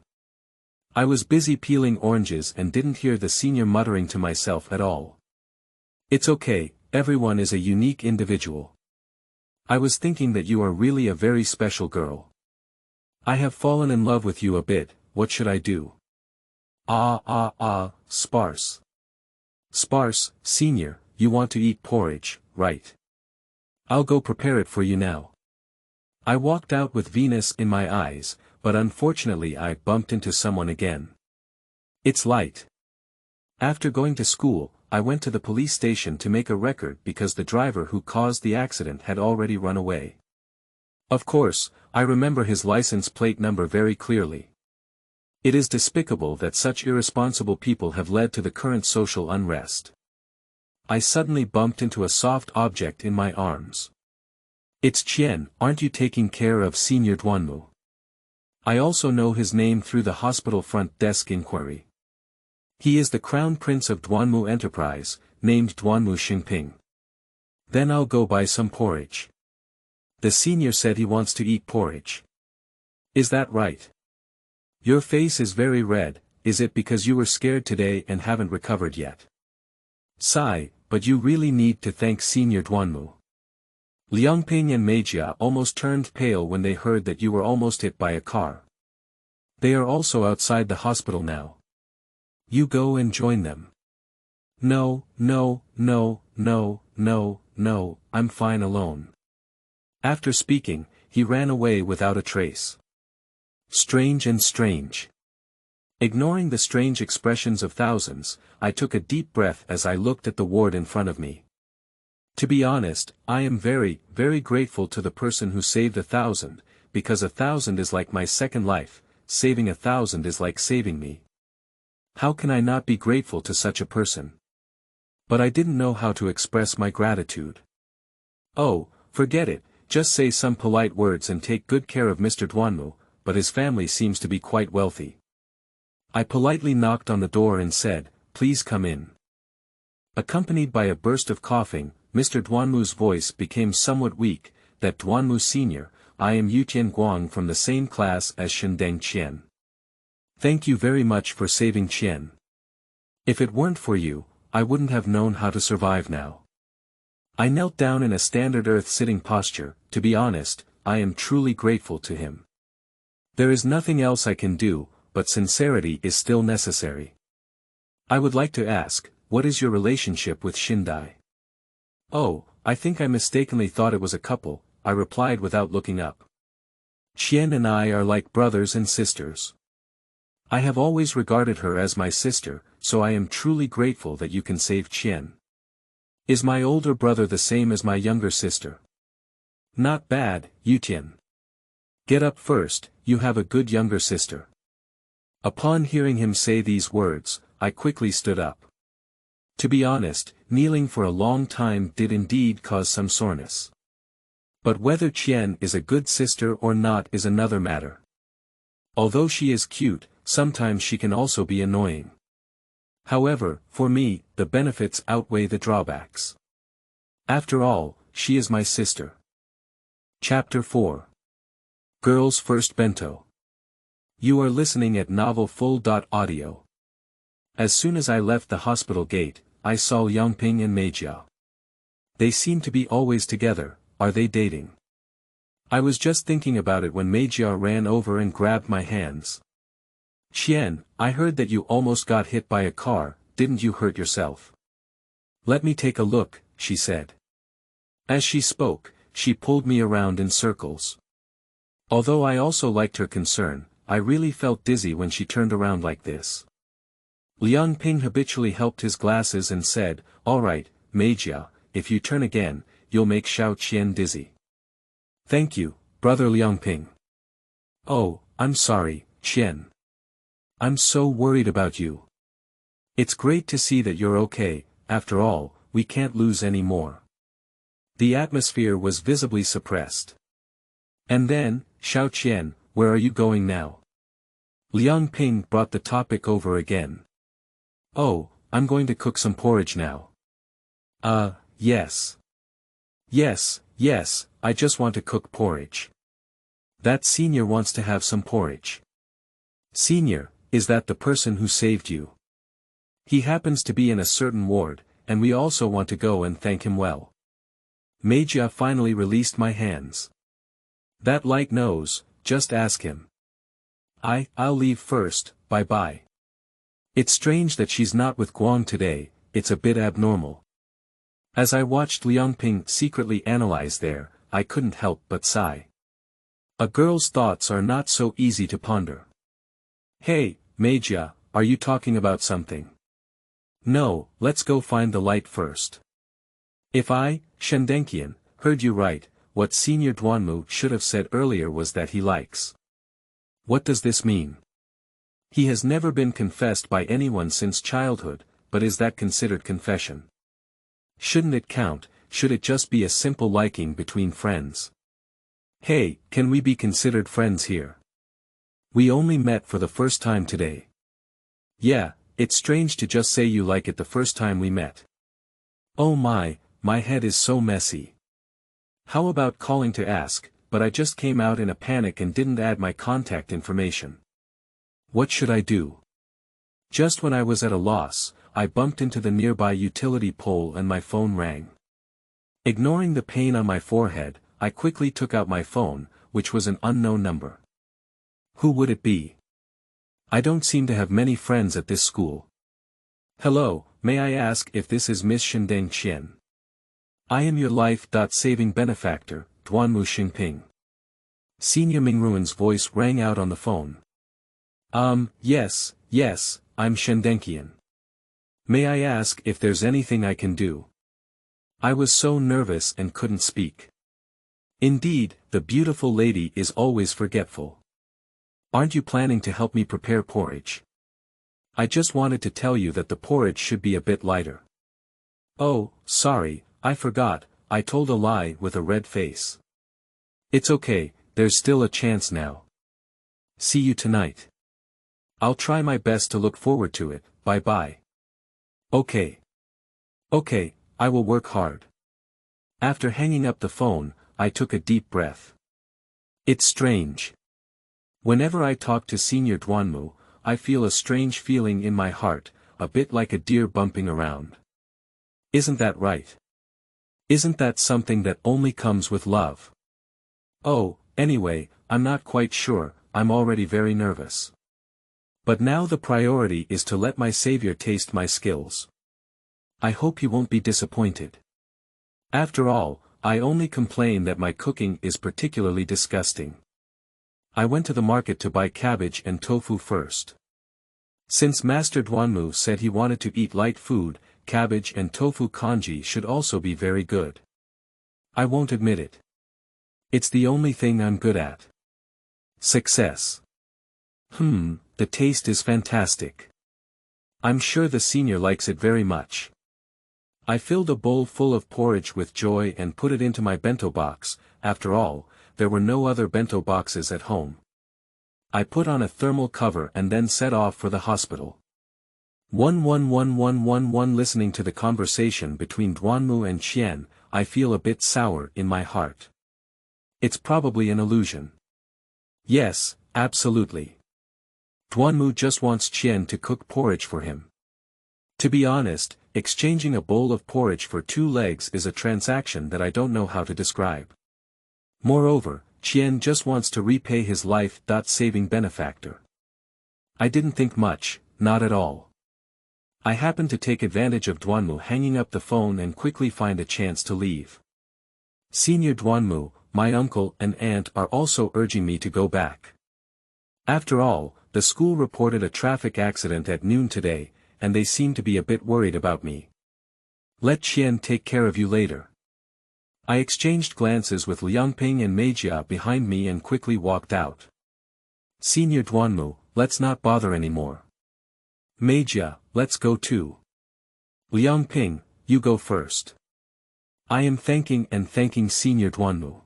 I was busy peeling oranges and didn't hear the senior muttering to myself at all. It's okay, everyone is a unique individual. I was thinking that you are really a very special girl. I have fallen in love with you a bit, what should I do? Sparse. Sparse, Senior, you want to eat porridge, right? I'll go prepare it for you now. I walked out with Venus in my eyes, but unfortunately I bumped into someone again. It's Light. After going to school, I went to the police station to make a record because the driver who caused the accident had already run away. Of course, I remember his license plate number very clearly. It is despicable that such irresponsible people have led to the current social unrest. I suddenly bumped into a soft object in my arms. It's Qian, aren't you taking care of Senior Duanmu? I also know his name through the hospital front desk inquiry. He is the Crown Prince of Duanmu Enterprise, named Duanmu Xingping. Then I'll go buy some porridge. The senior said he wants to eat porridge. Is that right? Your face is very red, is it because you were scared today and haven't recovered yet? Sigh, but you really need to thank Senior Duanmu. Liangping and Meijia almost turned pale when they heard that you were almost hit by a car. They are also outside the hospital now. You go and join them. No, I'm fine alone. After speaking, he ran away without a trace. Strange and strange. Ignoring the strange expressions of thousands, I took a deep breath as I looked at the ward in front of me. To be honest, I am very, very grateful to the person who saved 1,000, because 1,000 is like my second life, saving 1,000 is like saving me. How can I not be grateful to such a person? But I didn't know how to express my gratitude. Oh, forget it, just say some polite words and take good care of Mr. Duanmu, but his family seems to be quite wealthy. I politely knocked on the door and said, please come in. Accompanied by a burst of coughing, Mr. Duanmu's voice became somewhat weak, that Duanmu Senior, I am Yutian Guang from the same class as Shindeng Qian. Thank you very much for saving Qian. If it weren't for you, I wouldn't have known how to survive now. I knelt down in a standard earth-sitting posture. To be honest, I am truly grateful to him. There is nothing else I can do, but sincerity is still necessary. I would like to ask, what is your relationship with Shindai? Oh, I think I mistakenly thought it was a couple, I replied without looking up. Qian and I are like brothers and sisters. I have always regarded her as my sister, so I am truly grateful that you can save Qian. Is my older brother the same as my younger sister? Not bad, Yutian. Get up first, you have a good younger sister. Upon hearing him say these words, I quickly stood up. To be honest, kneeling for a long time did indeed cause some soreness. But whether Qian is a good sister or not is another matter. Although she is cute, sometimes she can also be annoying. However, for me, the benefits outweigh the drawbacks. After all, she is my sister. Chapter 4. Girl's First Bento. You are listening at Novel Full.audio. As soon as I left the hospital gate, I saw Liangping and Meijia. They seem to be always together. Are they dating? I was just thinking about it when Meijia ran over and grabbed my hands. Qian, I heard that you almost got hit by a car, didn't you hurt yourself? Let me take a look, she said. As she spoke, she pulled me around in circles. Although I also liked her concern, I really felt dizzy when she turned around like this. Liangping habitually helped his glasses and said, Alright, Meijia, if you turn again, you'll make Xiao Qian dizzy. Thank you, brother Liangping. Oh, I'm sorry, Qian. I'm so worried about you. It's great to see that you're okay, after all, we can't lose any more. The atmosphere was visibly suppressed. And then, Xiao Qian, where are you going now? Liangping brought the topic over again. Oh, I'm going to cook some porridge now. Yes. Yes, I just want to cook porridge. That senior wants to have some porridge. Senior, is that the person who saved you? He happens to be in a certain ward, and we also want to go and thank him well. Meijia finally released my hands. That light knows, just ask him. I'll leave first, bye-bye. It's strange that she's not with Guang today, it's a bit abnormal. As I watched Liangping secretly analyze there, I couldn't help but sigh. A girl's thoughts are not so easy to ponder. Hey, Meijia, are you talking about something? No, let's go find the light first. If I, Shendenqian, heard you right, what Senior Duanmu should have said earlier was that he likes. What does this mean? He has never been confessed by anyone since childhood, but is that considered confession? Shouldn't it count, should it just be a simple liking between friends? Hey, can we be considered friends here? We only met for the first time today. Yeah, it's strange to just say you like it the first time we met. Oh my head is so messy. How about calling to ask, but I just came out in a panic and didn't add my contact information. What should I do? Just when I was at a loss, I bumped into the nearby utility pole and my phone rang. Ignoring the pain on my forehead, I quickly took out my phone, which was an unknown number. Who would it be? I don't seem to have many friends at this school. Hello, may I ask if this is Miss Shindeng Qian? I am your life-saving benefactor, Duanmu Xingping. Senior Mingruan's voice rang out on the phone. Yes, I'm Shendenqian. May I ask if there's anything I can do? I was so nervous and couldn't speak. Indeed, the beautiful lady is always forgetful. Aren't you planning to help me prepare porridge? I just wanted to tell you that the porridge should be a bit lighter. Oh, sorry, I forgot, I told a lie with a red face. It's okay, there's still a chance now. See you tonight. I'll try my best to look forward to it, bye-bye. Okay, I will work hard. After hanging up the phone, I took a deep breath. It's strange. Whenever I talk to Senior Duanmu, I feel a strange feeling in my heart, a bit like a deer bumping around. Isn't that right? Isn't that something that only comes with love? Oh, anyway, I'm not quite sure, I'm already very nervous. But now the priority is to let my savior taste my skills. I hope he won't be disappointed. After all, I only complain that my cooking is particularly disgusting. I went to the market to buy cabbage and tofu first. Since Master Duanmu said he wanted to eat light food, cabbage and tofu congee should also be very good. I won't admit it. It's the only thing I'm good at. Success. The taste is fantastic. I'm sure the senior likes it very much. I filled a bowl full of porridge with joy and put it into my bento box. After all, there were no other bento boxes at home. I put on a thermal cover and then set off for the hospital. 11111 Listening to the conversation between Duanmu and Qian, I feel a bit sour in my heart. It's probably an illusion. Yes, absolutely. Duanmu just wants Qian to cook porridge for him. To be honest, exchanging a bowl of porridge for 2 legs is a transaction that I don't know how to describe. Moreover, Qian just wants to repay his life-saving benefactor. I didn't think much, not at all. I happened to take advantage of Duanmu hanging up the phone and quickly find a chance to leave. Senior Duanmu, my uncle and aunt are also urging me to go back. After all, the school reported a traffic accident at noon today, and they seem to be a bit worried about me. Let Qian take care of you later. I exchanged glances with Liangping and Meijia behind me and quickly walked out. Senior Duanmu, let's not bother anymore. Meijia, let's go too. Liangping, you go first. I am thanking Senior Duanmu.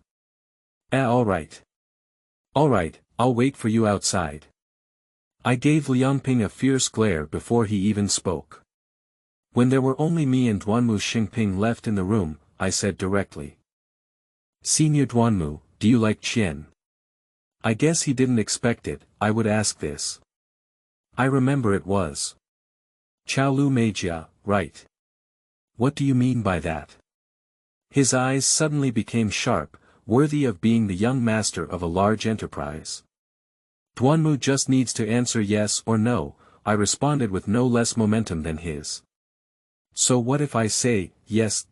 Alright. Alright, I'll wait for you outside. I gave Liangping a fierce glare before he even spoke. When there were only me and Duanmu Xingping left in the room, I said directly. Senior Duanmu, do you like Qian? I guess he didn't expect it, I would ask this. I remember it was Chaoliu Meijia, right? What do you mean by that? His eyes suddenly became sharp, worthy of being the young master of a large enterprise. Duanmu just needs to answer yes or no, I responded with no less momentum than his. So what if I say, yes.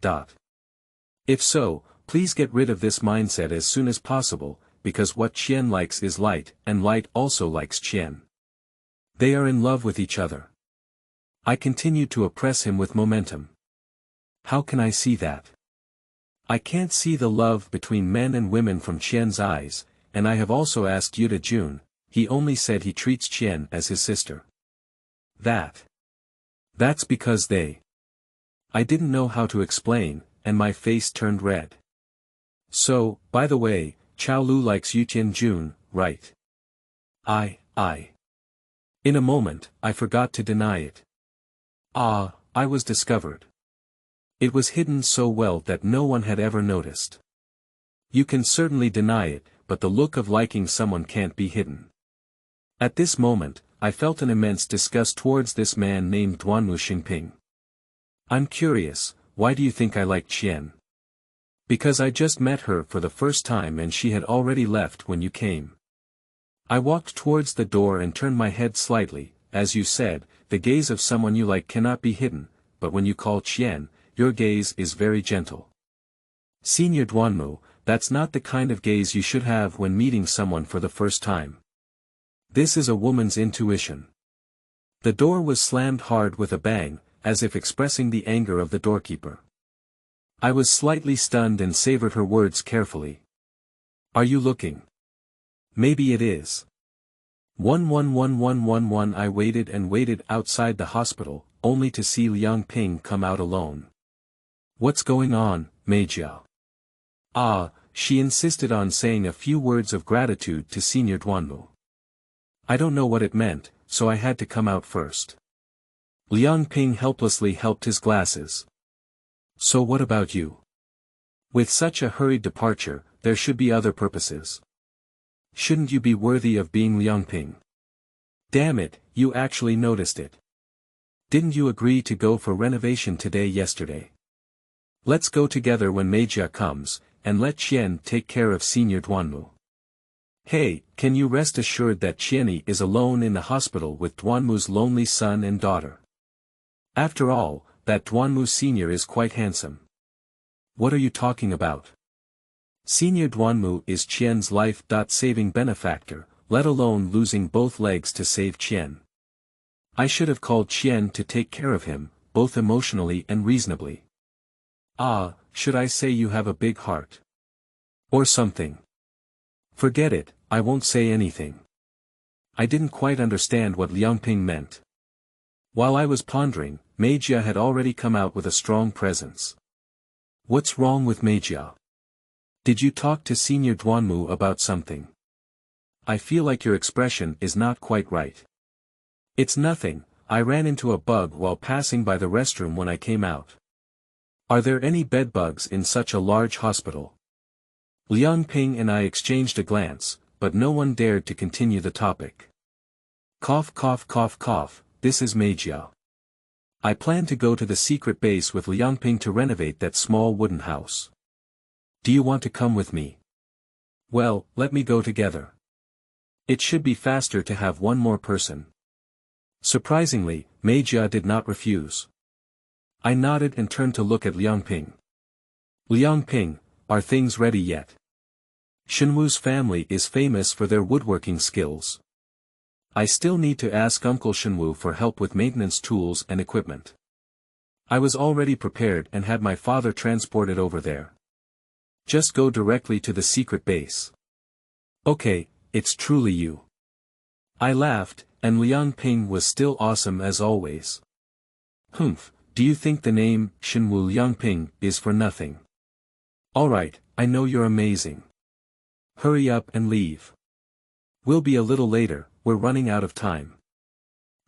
If so, please get rid of this mindset as soon as possible, because what Qian likes is light, and light also likes Qian. They are in love with each other. I continued to oppress him with momentum. How can I see that? I can't see the love between men and women from Qian's eyes, and I have also asked Yuta Jun. He only said he treats Qian as his sister. That's because they. I didn't know how to explain, and my face turned red. So, by the way, Chaoliu likes Yuta Jun, right? I. In a moment, I forgot to deny it. I was discovered. It was hidden so well that no one had ever noticed. You can certainly deny it, but the look of liking someone can't be hidden. At this moment, I felt an immense disgust towards this man named Duanmu Xingping. I'm curious, why do you think I like Qian? Because I just met her for the first time and she had already left when you came. I walked towards the door and turned my head slightly. As you said, the gaze of someone you like cannot be hidden, but when you call Qian, your gaze is very gentle. Senior Duanmu, that's not the kind of gaze you should have when meeting someone for the first time. This is a woman's intuition. The door was slammed hard with a bang, as if expressing the anger of the doorkeeper. I was slightly stunned and savored her words carefully. Are you looking? Maybe it is. 11111 I waited and waited outside the hospital, only to see Liangping come out alone. What's going on, Meijia? She insisted on saying a few words of gratitude to Senior Duanmu. I don't know what it meant, so I had to come out first. Liangping helplessly helped his glasses. So what about you? With such a hurried departure, there should be other purposes. Shouldn't you be worthy of being Liangping? Damn it, you actually noticed it. Didn't you agree to go for renovation yesterday? Let's go together when Meijia comes, and let Qian take care of Senior Duanmu. Hey, can you rest assured that Qianni is alone in the hospital with Duanmu's lonely son and daughter? After all, that Duanmu Senior is quite handsome. What are you talking about? Senior Duanmu is Qian's life-saving benefactor, let alone losing both legs to save Qian. I should have called Qian to take care of him, both emotionally and reasonably. Ah, should I say you have a big heart? Or something. Forget it, I won't say anything. I didn't quite understand what Liangping meant. While I was pondering, Meijia had already come out with a strong presence. What's wrong with Meijia? Did you talk to Senior Duanmu about something? I feel like your expression is not quite right. It's nothing, I ran into a bug while passing by the restroom when I came out. Are there any bedbugs in such a large hospital? Liangping and I exchanged a glance, but no one dared to continue the topic. Cough cough cough cough, this is Meijia. I plan to go to the secret base with Liangping to renovate that small wooden house. Do you want to come with me? Well, let me go together. It should be faster to have one more person. Surprisingly, Meijia did not refuse. I nodded and turned to look at Liangping. Liangping, are things ready yet? Shenwu's family is famous for their woodworking skills. I still need to ask Uncle Shenwu for help with maintenance tools and equipment. I was already prepared and had my father transported over there. Just go directly to the secret base. Okay, it's truly you. I laughed, and Liangping was still awesome as always. Humph, do you think the name, Shenwu Liangping, is for nothing? Alright, I know you're amazing. Hurry up and leave. We'll be a little later, we're running out of time.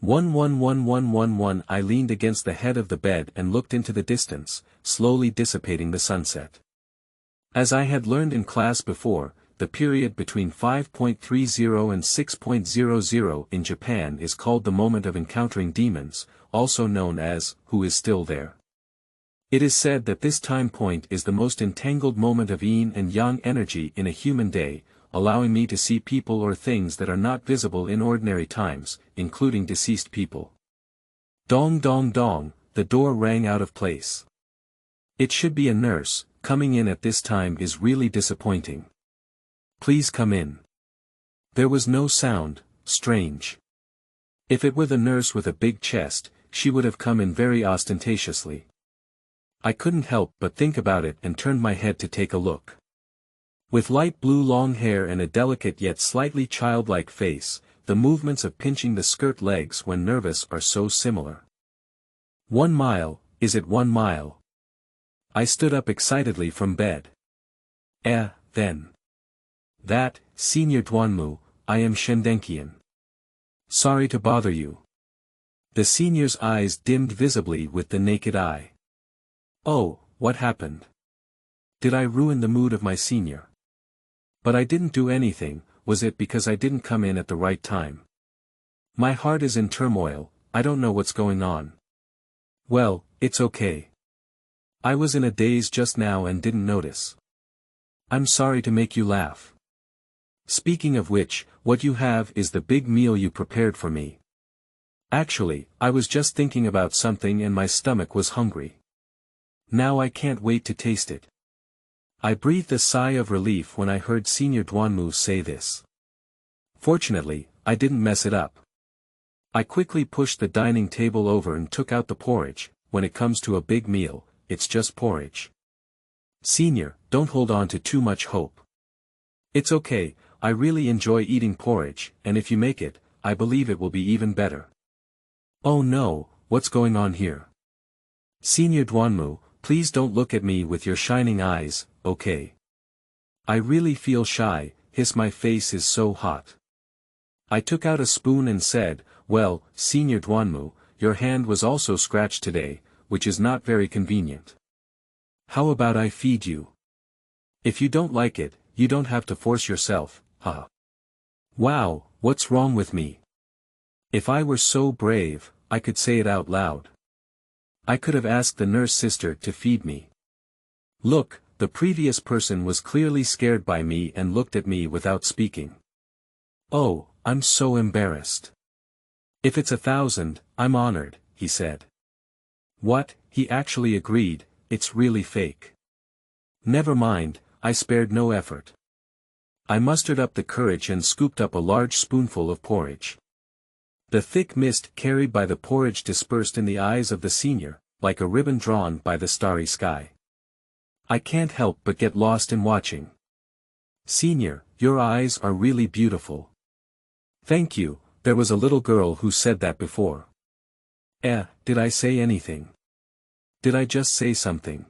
111111 I leaned against the head of the bed and looked into the distance, slowly dissipating the sunset. As I had learned in class before, the period between 5.30 and 6.00 in Japan is called the moment of encountering demons, also known as, who is still there. It is said that this time point is the most entangled moment of yin and yang energy in a human day, allowing me to see people or things that are not visible in ordinary times, including deceased people. Dong dong dong, the door rang out of place. It should be a nurse, coming in at this time is really disappointing. Please come in. There was no sound, strange. If it were the nurse with a big chest, she would have come in very ostentatiously. I couldn't help but think about it and turned my head to take a look. With light blue long hair and a delicate yet slightly childlike face, the movements of pinching the skirt legs when nervous are so similar. 1 mile, is it 1 mile? I stood up excitedly from bed. Then. That, Senior Duanmu, I am Shendenkian. Sorry to bother you. The senior's eyes dimmed visibly with the naked eye. Oh, what happened? Did I ruin the mood of my senior? But I didn't do anything, was it because I didn't come in at the right time? My heart is in turmoil, I don't know what's going on. Well, it's okay. I was in a daze just now and didn't notice. I'm sorry to make you laugh. Speaking of which, what you have is the big meal you prepared for me. Actually, I was just thinking about something and my stomach was hungry. Now I can't wait to taste it. I breathed a sigh of relief when I heard Senior Duanmu say this. Fortunately, I didn't mess it up. I quickly pushed the dining table over and took out the porridge. When it comes to a big meal, it's just porridge. Senior, don't hold on to too much hope. It's okay, I really enjoy eating porridge, and if you make it, I believe it will be even better. Oh no, what's going on here? Senior Duanmu, please don't look at me with your shining eyes, okay? I really feel shy, my face is so hot. I took out a spoon and said, well, Senior Duanmu, your hand was also scratched today, which is not very convenient. How about I feed you? If you don't like it, you don't have to force yourself, haha. Wow, what's wrong with me? If I were so brave, I could say it out loud. I could have asked the nurse sister to feed me. Look, the previous person was clearly scared by me and looked at me without speaking. Oh, I'm so embarrassed. If it's 1,000, I'm honored, he said. What, he actually agreed, it's really fake. Never mind, I spared no effort. I mustered up the courage and scooped up a large spoonful of porridge. The thick mist carried by the porridge dispersed in the eyes of the senior, like a ribbon drawn by the starry sky. I can't help but get lost in watching. Senior, your eyes are really beautiful. Thank you, there was a little girl who said that before. Did I say anything? Did I just say something?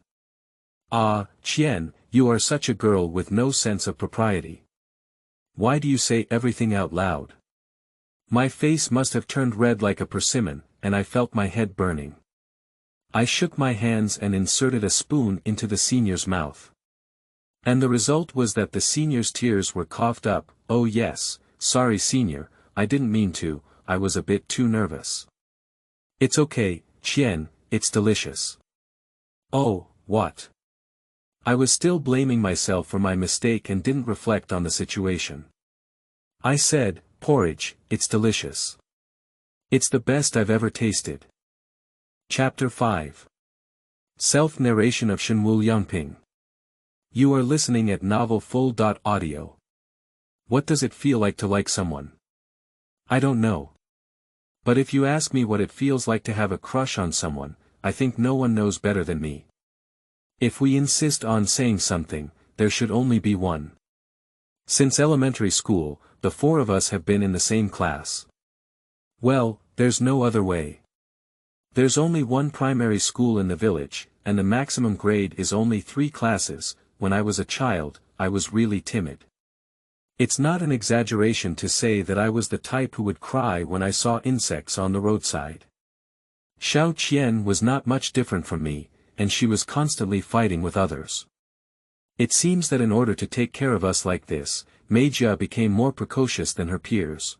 Ah, Qian, you are such a girl with no sense of propriety. Why do you say everything out loud? My face must have turned red like a persimmon, and I felt my head burning. I shook my hands and inserted a spoon into the senior's mouth. And the result was that the senior's tears were coughed up. Oh yes, sorry senior, I didn't mean to, I was a bit too nervous. It's okay, Qian, it's delicious. Oh, what? I was still blaming myself for my mistake and didn't reflect on the situation. I said, porridge, it's delicious. It's the best I've ever tasted. Chapter 5. Self-narration of Shenwu Liangping. You are listening at Novel Full.audio. What does it feel like to like someone? I don't know. But if you ask me what it feels like to have a crush on someone, I think no one knows better than me. If we insist on saying something, there should only be one. Since elementary school, the four of us have been in the same class. Well, there's no other way. There's only one primary school in the village, and the maximum grade is only 3 classes. When I was a child, I was really timid. It's not an exaggeration to say that I was the type who would cry when I saw insects on the roadside. Xiao Qian was not much different from me, and she was constantly fighting with others. It seems that in order to take care of us like this, Meijia became more precocious than her peers.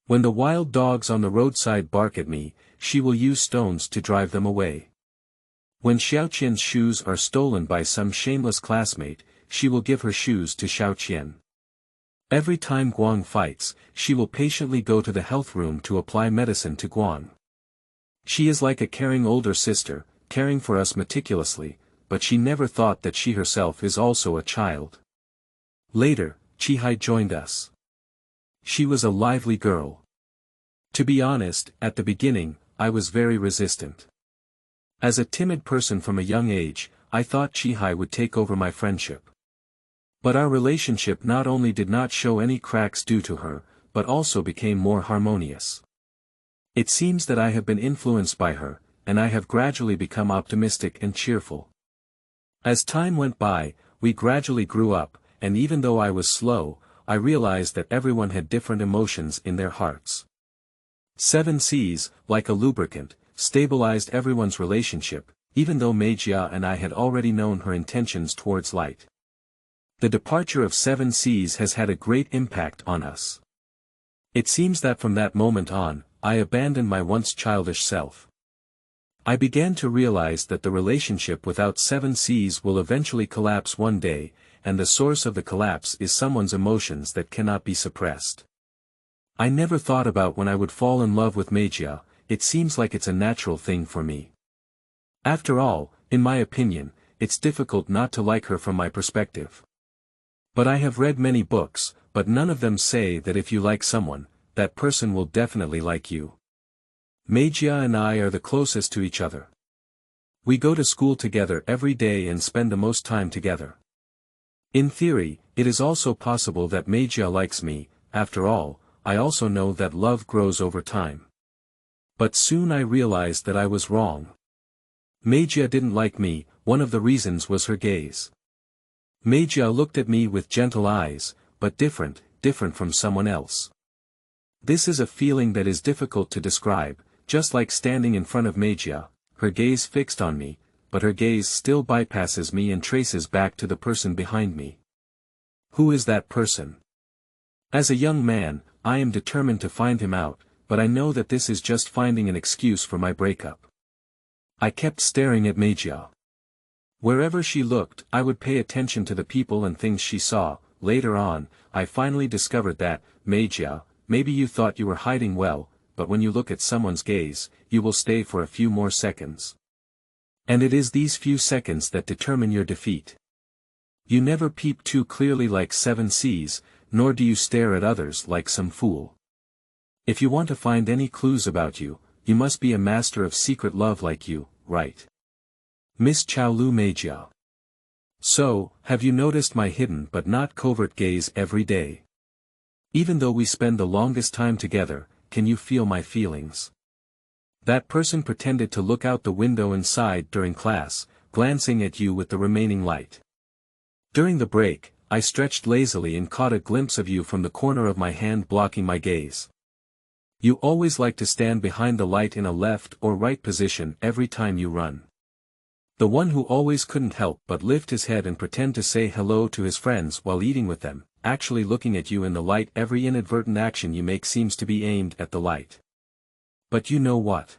When the wild dogs on the roadside bark at me, she will use stones to drive them away. When Xiaoqian's shoes are stolen by some shameless classmate, she will give her shoes to Xiaoqian. Every time Guang fights, she will patiently go to the health room to apply medicine to Guang. She is like a caring older sister, caring for us meticulously, but she never thought that she herself is also a child. Later, Chihai joined us. She was a lively girl. To be honest, at the beginning, I was very resistant. As a timid person from a young age, I thought Chihai would take over my friendship. But our relationship not only did not show any cracks due to her, but also became more harmonious. It seems that I have been influenced by her, and I have gradually become optimistic and cheerful. As time went by, we gradually grew up, and even though I was slow, I realized that everyone had different emotions in their hearts. 7 C's, like a lubricant, stabilized everyone's relationship, even though Meijia and I had already known her intentions towards Light. The departure of 7 C's has had a great impact on us. It seems that from that moment on, I abandoned my once childish self. I began to realize that the relationship without 7 C's will eventually collapse one day, and the source of the collapse is someone's emotions that cannot be suppressed. I never thought about when I would fall in love with Meijia. It seems like it's a natural thing for me. After all, in my opinion, it's difficult not to like her from my perspective. But I have read many books, but none of them say that if you like someone, that person will definitely like you. Meijia and I are the closest to each other. We go to school together every day and spend the most time together. In theory, it is also possible that Meijia likes me. After all, I also know that love grows over time. But soon I realized that I was wrong. Meijia didn't like me. One of the reasons was her gaze. Meijia looked at me with gentle eyes, but different from someone else. This is a feeling that is difficult to describe, just like standing in front of Meijia, her gaze fixed on me, but her gaze still bypasses me and traces back to the person behind me. Who is that person? As a young man, I am determined to find him out, but I know that this is just finding an excuse for my breakup. I kept staring at Meijia. Wherever she looked, I would pay attention to the people and things she saw. Later on, I finally discovered that, Meijia, maybe you thought you were hiding well, but when you look at someone's gaze, you will stay for a few more seconds. And it is these few seconds that determine your defeat. You never peep too clearly like 7 Cs, nor do you stare at others like some fool. If you want to find any clues about you, you must be a master of secret love like you, right? Miss Chaoliu Meijia. So, have you noticed my hidden but not covert gaze every day? Even though we spend the longest time together, can you feel my feelings? That person pretended to look out the window and sighed during class, glancing at you with the remaining light. During the break, I stretched lazily and caught a glimpse of you from the corner of my hand blocking my gaze. You always like to stand behind the light in a left or right position every time you run. The one who always couldn't help but lift his head and pretend to say hello to his friends while eating with them, actually looking at you in the light. Every inadvertent action you make seems to be aimed at the light. But you know what?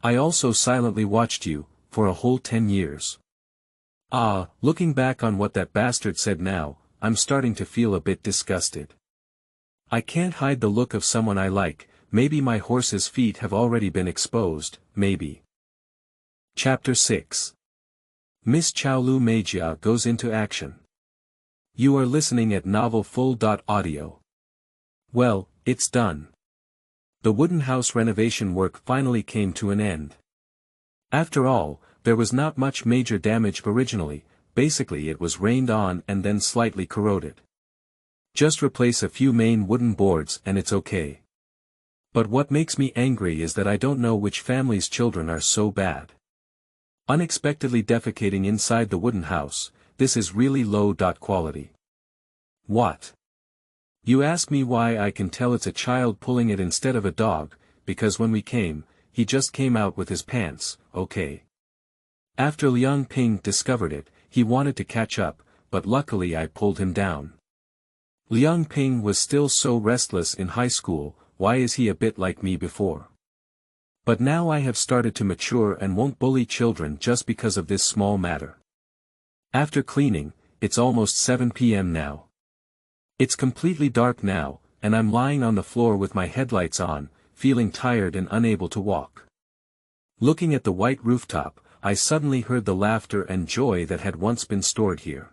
I also silently watched you, for a whole 10 years. Looking back on what that bastard said now, I'm starting to feel a bit disgusted. I can't hide the look of someone I like. Maybe my horse's feet have already been exposed, maybe. Chapter 6. Miss Chaoliu Meijia goes into action. You are listening at novelfull.audio. Well, it's done. The wooden house renovation work finally came to an end. After all, there was not much major damage originally. Basically it was rained on and then slightly corroded. Just replace a few main wooden boards and it's okay. But what makes me angry is that I don't know which family's children are so bad. Unexpectedly defecating inside the wooden house, this is really low quality. What? You ask me why I can tell it's a child pulling it instead of a dog, because when we came, he just came out with his pants, okay. After Liangping discovered it, he wanted to catch up, but luckily I pulled him down. Liangping was still so restless in high school. Why is he a bit like me before? But now I have started to mature and won't bully children just because of this small matter. After cleaning, it's almost 7 p.m. now. It's completely dark now, and I'm lying on the floor with my headlights on, feeling tired and unable to walk. Looking at the white rooftop, I suddenly heard the laughter and joy that had once been stored here.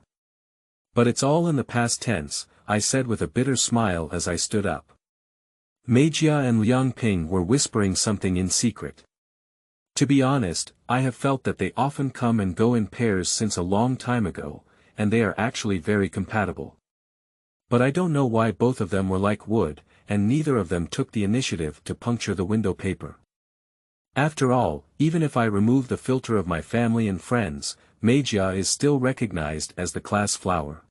But it's all in the past tense, I said with a bitter smile as I stood up. Meijia and Liangping were whispering something in secret. To be honest, I have felt that they often come and go in pairs since a long time ago, and they are actually very compatible. But I don't know why both of them were like wood, and neither of them took the initiative to puncture the window paper. After all, even if I remove the filter of my family and friends, Meijia is still recognized as the class flower.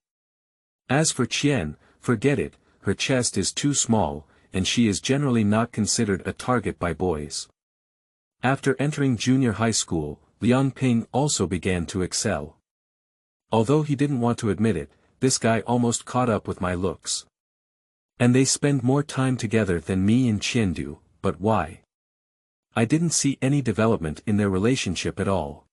As for Qian, forget it, her chest is too small, and she is generally not considered a target by boys. After entering junior high school, Liangping also began to excel. Although he didn't want to admit it, this guy almost caught up with my looks. And they spend more time together than me and Qian do, but why? I didn't see any development in their relationship at all.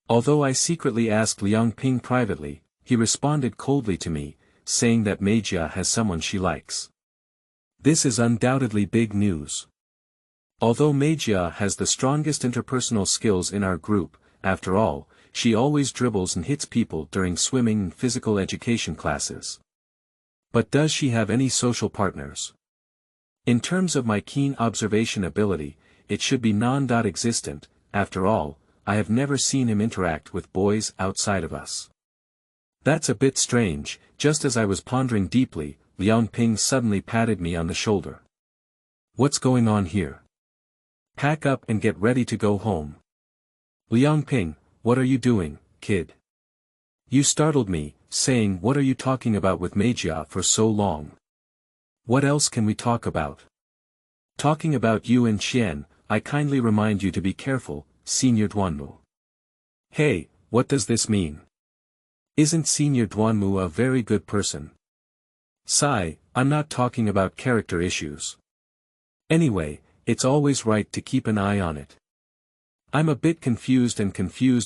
Although I secretly asked Liangping privately, he responded coldly to me, saying that Meijia has someone she likes. This is undoubtedly big news. Although Meijia has the strongest interpersonal skills in our group, after all, she always dribbles and hits people during swimming and physical education classes. But does she have any social partners? In terms of my keen observation ability, it should be non-existent. After all, I have never seen him interact with boys outside of us. That's a bit strange. Just as I was pondering deeply, Liangping suddenly patted me on the shoulder. What's going on here? Pack up and get ready to go home. Liangping, what are you doing, kid? You startled me, saying what are you talking about with Meijia for so long? What else can we talk about? Talking about you and Qian, I kindly remind you to be careful, Senior Duanmu. Hey, what does this mean? Isn't Senior Duanmu a very good person? Sigh, I'm not talking about character issues. Anyway, it's always right to keep an eye on it. I'm a bit confused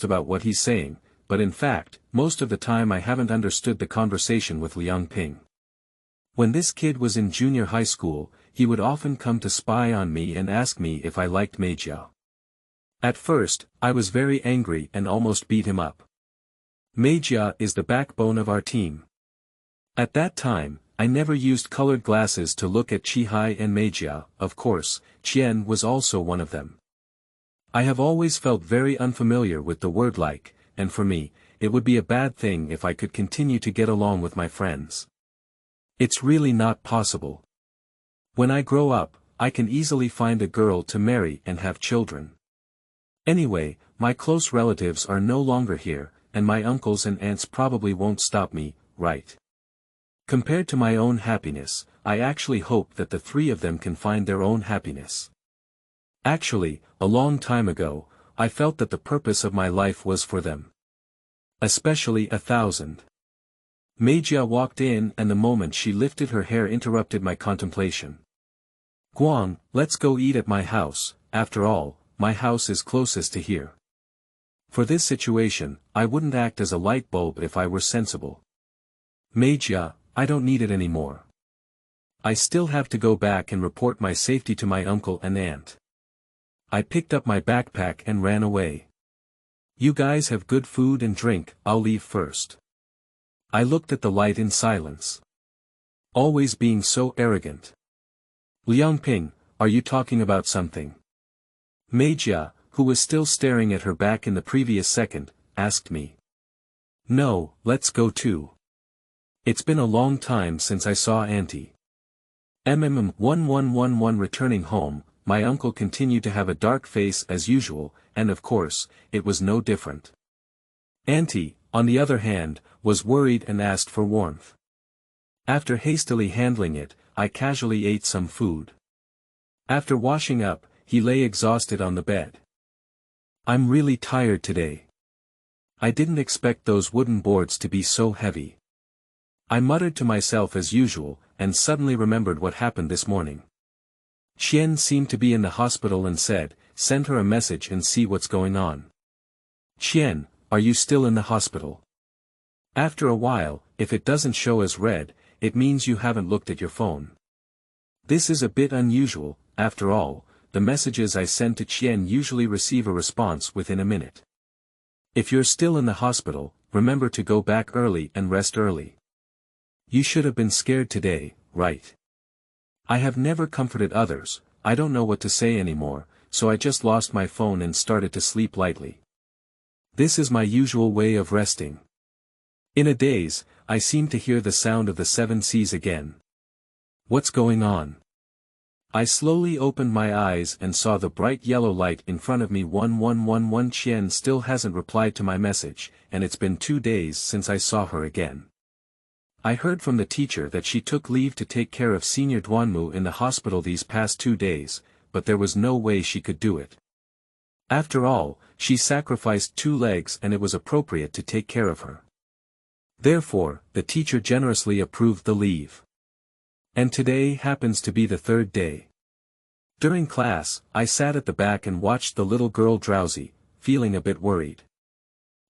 about what he's saying, but in fact, most of the time I haven't understood the conversation with Liangping. When this kid was in junior high school, he would often come to spy on me and ask me if I liked Meijia. At first, I was very angry and almost beat him up. Meijia is the backbone of our team. At that time, I never used colored glasses to look at Chihai and Meijia. Of course, Qian was also one of them. I have always felt very unfamiliar with the word like, and for me, it would be a bad thing if I could continue to get along with my friends. It's really not possible. When I grow up, I can easily find a girl to marry and have children. Anyway, my close relatives are no longer here, and my uncles and aunts probably won't stop me, right? Compared to my own happiness, I actually hope that the three of them can find their own happiness. Actually, a long time ago, I felt that the purpose of my life was for them. Especially 1,000. Meijia walked in and the moment she lifted her hair interrupted my contemplation. Guang, let's go eat at my house, after all, my house is closest to here. For this situation, I wouldn't act as a light bulb if I were sensible. Meijia, I don't need it anymore. I still have to go back and report my safety to my uncle and aunt. I picked up my backpack and ran away. You guys have good food and drink, I'll leave first. I looked at the light in silence. Always being so arrogant. Liangping, are you talking about something? Meijia, who was still staring at her back in the previous second, asked me. No, let's go too. It's been a long time since I saw Auntie. 1111 returning home, my uncle continued to have a dark face as usual, and of course, it was no different. Auntie, on the other hand, was worried and asked for warmth. After hastily handling it, I casually ate some food. After washing up, he lay exhausted on the bed. I'm really tired today. I didn't expect those wooden boards to be so heavy. I muttered to myself as usual, and suddenly remembered what happened this morning. Qian seemed to be in the hospital and said, send her a message and see what's going on. Qian, are you still in the hospital? After a while, if it doesn't show as red, it means you haven't looked at your phone. This is a bit unusual, after all, the messages I send to Qian usually receive a response within a minute. If you're still in the hospital, remember to go back early and rest early. You should have been scared today, right? I have never comforted others, I don't know what to say anymore, so I just lost my phone and started to sleep lightly. This is my usual way of resting. In a daze, I seem to hear the sound of the seven seas again. What's going on? I slowly opened my eyes and saw the bright yellow light in front of me. 1111 Qian still hasn't replied to my message, and it's been 2 days since I saw her again. I heard from the teacher that she took leave to take care of Senior Duanmu in the hospital these past 2 days, but there was no way she could do it. After all, she sacrificed 2 legs and it was appropriate to take care of her. Therefore, the teacher generously approved the leave. And today happens to be the 3rd day. During class, I sat at the back and watched the little girl drowsy, feeling a bit worried.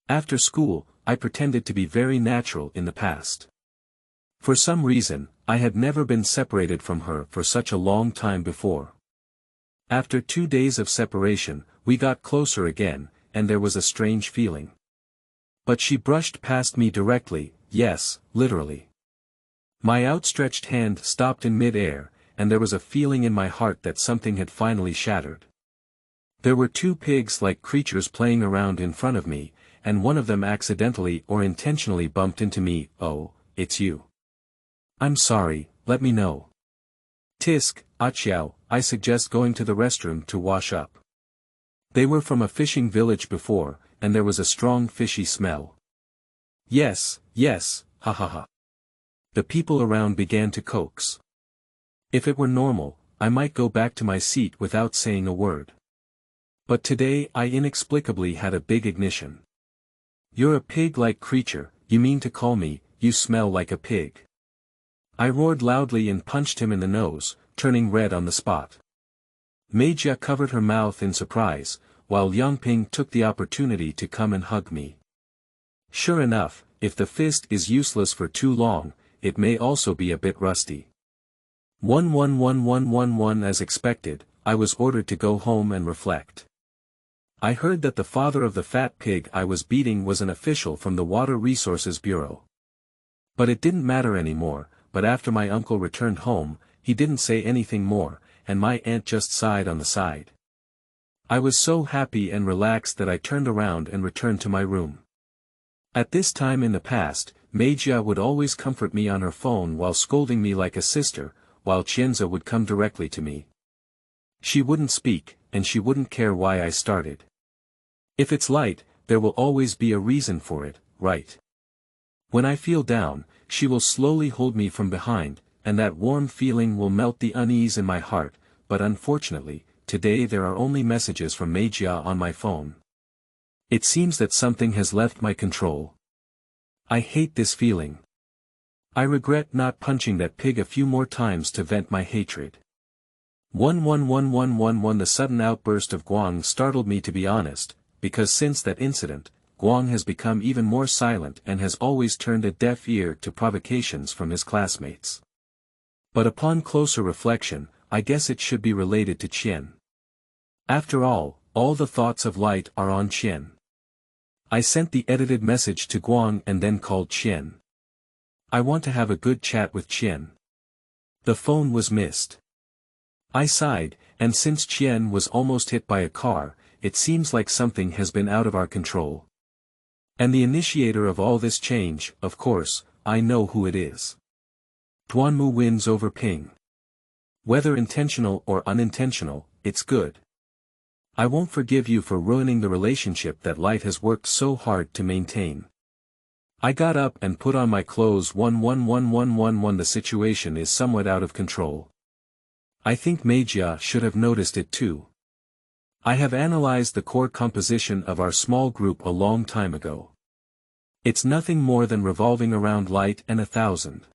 After school, I pretended to be very natural in the past. For some reason, I had never been separated from her for such a long time before. After 2 days of separation, we got closer again, and there was a strange feeling. But she brushed past me directly, yes, literally. My outstretched hand stopped in mid-air, and there was a feeling in my heart that something had finally shattered. There were 2 pigs-like creatures playing around in front of me, and one of them accidentally or intentionally bumped into me. Oh, it's you. I'm sorry, let me know. Tisk, Aqiao, I suggest going to the restroom to wash up. They were from a fishing village before, and there was a strong fishy smell. Yes, yes, ha ha ha. The people around began to coax. If it were normal, I might go back to my seat without saying a word. But today I inexplicably had a big ignition. You're a pig-like creature, you mean to call me, you smell like a pig. I roared loudly and punched him in the nose, turning red on the spot. Meijia covered her mouth in surprise, while Liangping took the opportunity to come and hug me. Sure enough, if the fist is useless for too long, it may also be a bit rusty. 11111 As expected, I was ordered to go home and reflect. I heard that the father of the fat pig I was beating was an official from the Water Resources Bureau. But it didn't matter anymore, but after my uncle returned home, he didn't say anything more, and my aunt just sighed on the side. I was so happy and relaxed that I turned around and returned to my room. At this time in the past, Meijia would always comfort me on her phone while scolding me like a sister, while Qianze would come directly to me. She wouldn't speak, and she wouldn't care why I started. If it's light, there will always be a reason for it, right? When I feel down, she will slowly hold me from behind, and that warm feeling will melt the unease in my heart, but unfortunately, today there are only messages from Meijia on my phone. It seems that something has left my control. I hate this feeling. I regret not punching that pig a few more times to vent my hatred. 11111 The sudden outburst of Guang startled me, to be honest, because since that incident, Guang has become even more silent and has always turned a deaf ear to provocations from his classmates. But upon closer reflection, I guess it should be related to Qian. After all the thoughts of light are on Qian. I sent the edited message to Guang and then called Qian. I want to have a good chat with Qian. The phone was missed. I sighed, and since Qian was almost hit by a car, it seems like something has been out of our control. And the initiator of all this change, of course, I know who it is. Duanmu wins over Ping. Whether intentional or unintentional, it's good. I won't forgive you for ruining the relationship that Light has worked so hard to maintain. I got up and put on my clothes. 11111 The situation is somewhat out of control. I think Meijia should have noticed it too. I have analyzed the core composition of our small group a long time ago. It's nothing more than revolving around Light and 1,000.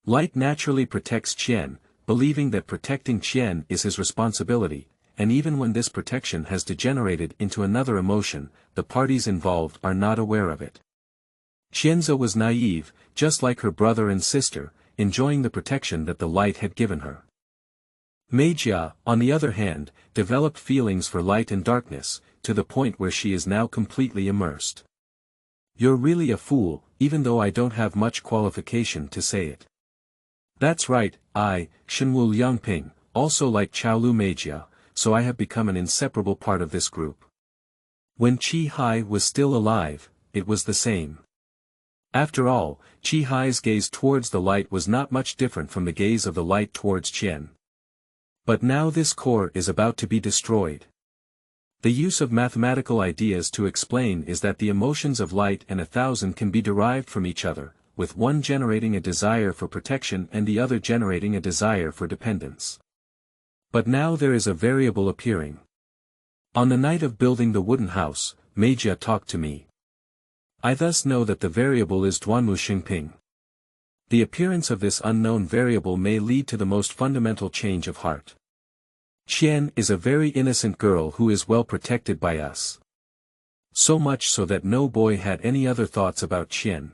Light naturally protects Qian, believing that protecting Qian is his responsibility, and even when this protection has degenerated into another emotion, the parties involved are not aware of it. Qianze was naive, just like her brother and sister, enjoying the protection that the Light had given her. Meijia, on the other hand, developed feelings for light and darkness, to the point where she is now completely immersed. You're really a fool, even though I don't have much qualification to say it. That's right, I, Shenwu Liangping, also like Chaoliu Meijia, so I have become an inseparable part of this group. When Qi was still alive, it was the same. After all, Qi gaze towards the light was not much different from the gaze of the light towards Qian. But now this core is about to be destroyed. The use of mathematical ideas to explain is that the emotions of Light and 1,000 can be derived from each other, with one generating a desire for protection and the other generating a desire for dependence. But now there is a variable appearing. On the night of building the wooden house, Meijia talked to me. I thus know that the variable is Duanmu Xingping. The appearance of this unknown variable may lead to the most fundamental change of heart. Qian is a very innocent girl who is well protected by us. So much so that no boy had any other thoughts about Qian.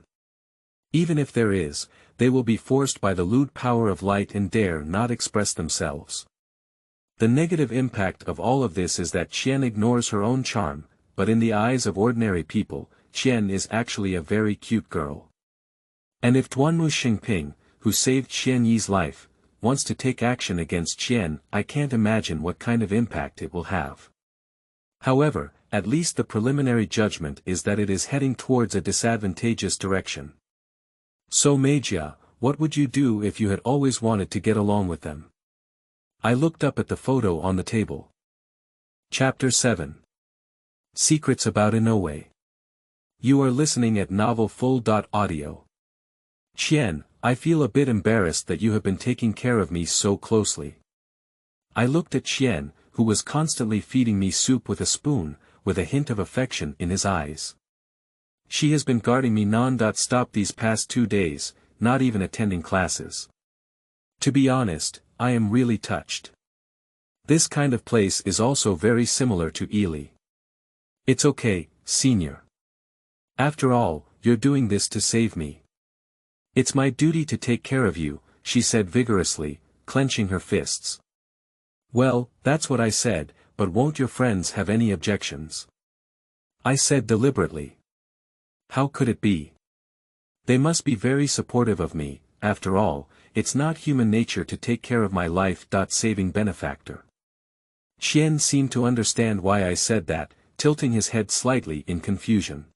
Even if there is, they will be forced by the lewd power of light and dare not express themselves. The negative impact of all of this is that Qian ignores her own charm, but in the eyes of ordinary people, Qian is actually a very cute girl. And if Duanmu Xingping, who saved Qian Yi's life, wants to take action against Qian, I can't imagine what kind of impact it will have. However, at least the preliminary judgment is that it is heading towards a disadvantageous direction. So Meijia, what would you do if you had always wanted to get along with them? I looked up at the photo on the table. Chapter 7. Secrets about Inoue. You are listening at Novel Full.audio. Qian, I feel a bit embarrassed that you have been taking care of me so closely. I looked at Qian, who was constantly feeding me soup with a spoon, with a hint of affection in his eyes. She has been guarding me non-stop these past 2 days, not even attending classes. To be honest, I am really touched. This kind of place is also very similar to Ely. It's okay, senior. After all, you're doing this to save me. It's my duty to take care of you, she said vigorously, clenching her fists. Well, that's what I said, but won't your friends have any objections? I said deliberately. How could it be? They must be very supportive of me, after all, it's not human nature to take care of my life-saving benefactor. Qian seemed to understand why I said that, tilting his head slightly in confusion.